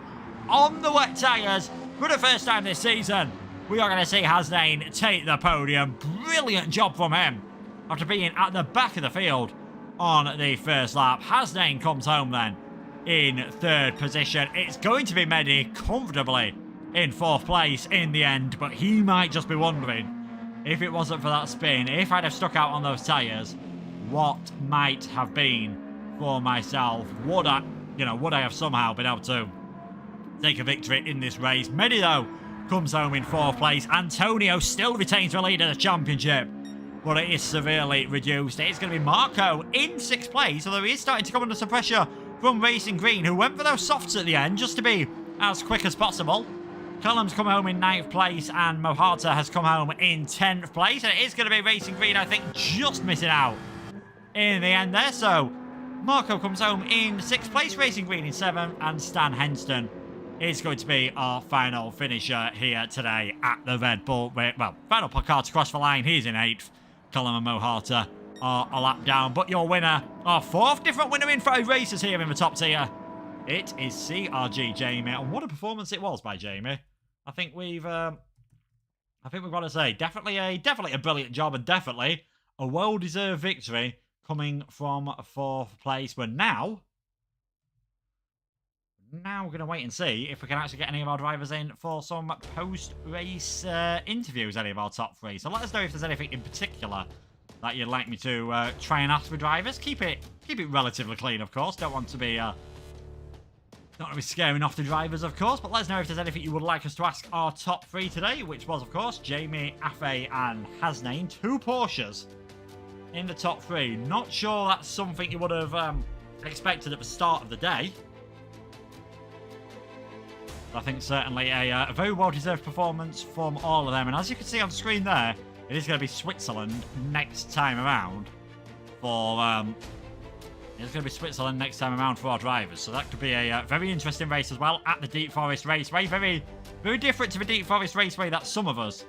on the wet tyres for the first time this season. We are going to see Hasnain take the podium. Brilliant job from him. After being at the back of the field on the first lap, Hasnain comes home then in 3rd position. It's going to be Mehdi comfortably in 4th place in the end, but he might just be wondering, if it wasn't for that spin, if I'd have stuck out on those tyres, what might have been for myself? Would I have somehow been able to take a victory in this race? Mehdi, though, comes home in 4th place. Antonio still retains the lead of the championship, but it is severely reduced. It's going to be Marco in 6th place, although he is starting to come under some pressure from Racing Green, who went for those softs at the end just to be as quick as possible. Callum's come home in 9th place, and Mohata has come home in 10th place. And it is going to be Racing Green, I think, just missing out in the end there. So Marco comes home in 6th place, Racing Green in 7th, and Stan Henston is going to be our final finisher here today at the Red Bull. Well, final car to cross the line. He's in 8th. Callum and Mohata are a lap down. But your winner, our 4th different winner in 5 races here in the top tier, it is CRG Jamie, and what a performance it was by Jamie. I think we've got to say definitely a brilliant job, and definitely a well-deserved victory coming from 4th place. But now we're going to wait and see if we can actually get any of our drivers in for some post-race interviews, any of our top 3. So let us know if there's anything in particular that you'd like me to try and ask the drivers. Keep it relatively clean, of course. Don't want to be scaring off the drivers, of course, but let us know if there's anything you would like us to ask our top 3 today, which was, of course, Jamie, Afe, and Hasnain. 2 Porsches in the top 3. Not sure that's something you would have expected at the start of the day. I think certainly a very well-deserved performance from all of them. And as you can see on screen there, it is going to be Switzerland next time around for... It's going to be Switzerland next time around for our drivers. So that could be a very interesting race as well at the Deep Forest Raceway. Very, very different to the Deep Forest Raceway that some of us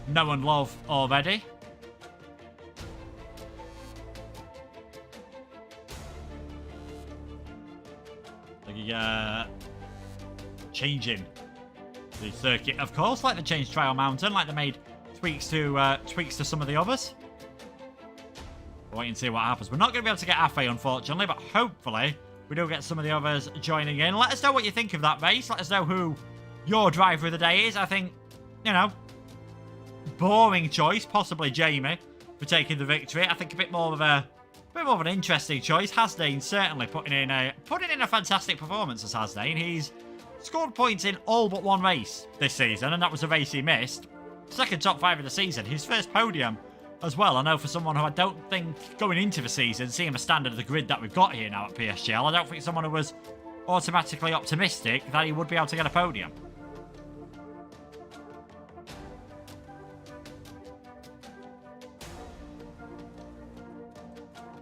know and love already. Changing the circuit, of course, like they changed Trial Mountain, like they made tweaks to some of the others. Wait and see what happens. We're not going to be able to get Afe, unfortunately, but hopefully we do get some of the others joining in. Let us know what you think of that race. Let us know who your driver of the day is. I think, boring choice, possibly Jamie, for taking the victory. I think a bit more of an interesting choice. Hasnain certainly putting in a fantastic performance as Hasnain. He's scored points in all but 1 race this season, and that was a race he missed. 2nd top 5 of the season. His first podium as well. I know for someone who I don't think going into the season, seeing the standard of the grid that we've got here now at PSGL, I don't think someone who was automatically optimistic that he would be able to get a podium.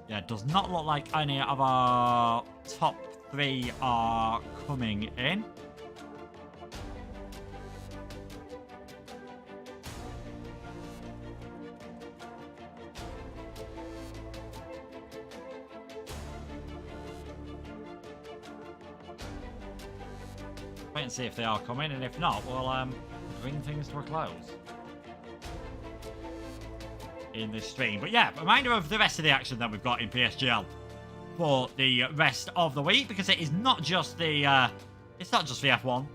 Yeah, it does not look like any of our top 3 are coming in. Wait and see if they are coming, and if not, we'll bring things to a close in this stream. But yeah, reminder of the rest of the action that we've got in PSGL for the rest of the week, because it is not just the F1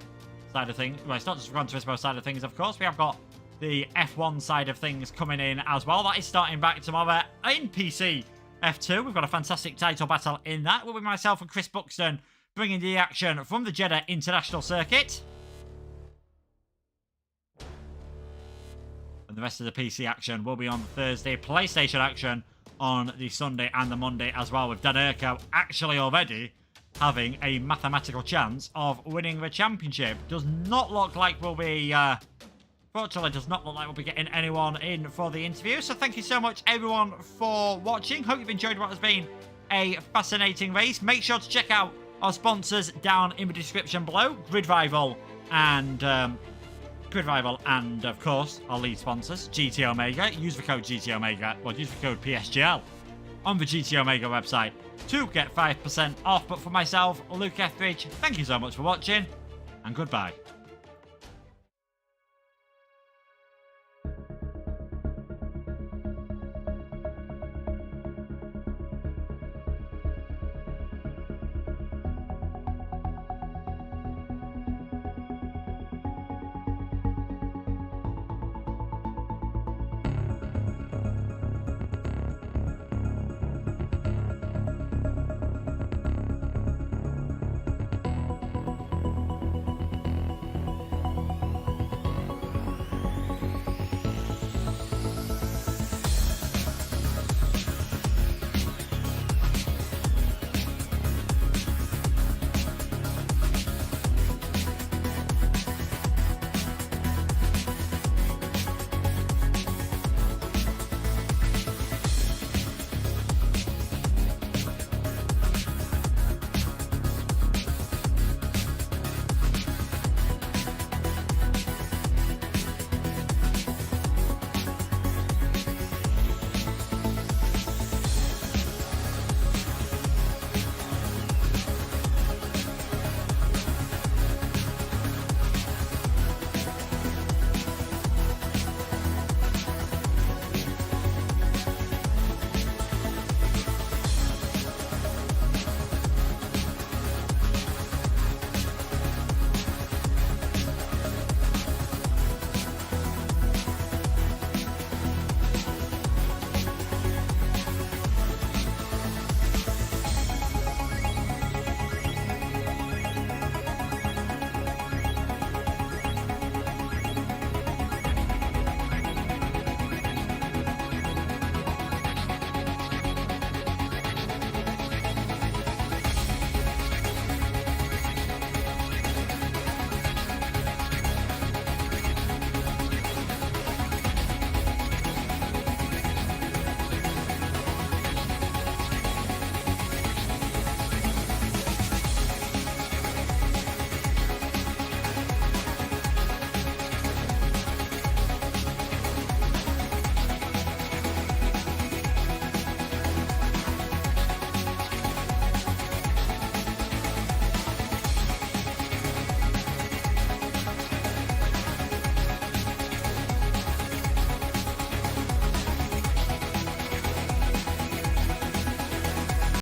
side of things. Well, it's not just the Gran Turismo side of things, of course. We have got the F1 side of things coming in as well. That is starting back tomorrow in PC F2. We've got a fantastic title battle in that. We'll be myself and Chris Buxton bringing the action from the Jeddah International Circuit. And the rest of the PC action will be on Thursday. PlayStation action on the Sunday and the Monday as well, with Dan Urko actually already having a mathematical chance of winning the championship. Does not look like we'll be... Fortunately, does not look like we'll be getting anyone in for the interview. So thank you so much, everyone, for watching. Hope you've enjoyed what has been a fascinating race. Make sure to check out our sponsors down in the description below. Grid Rival and of course our lead sponsors, GT Omega. Use the code GT Omega, or use the code PSGL on the GT Omega website to get 5% off. But for myself, Luke Etheridge, thank you so much for watching, and goodbye.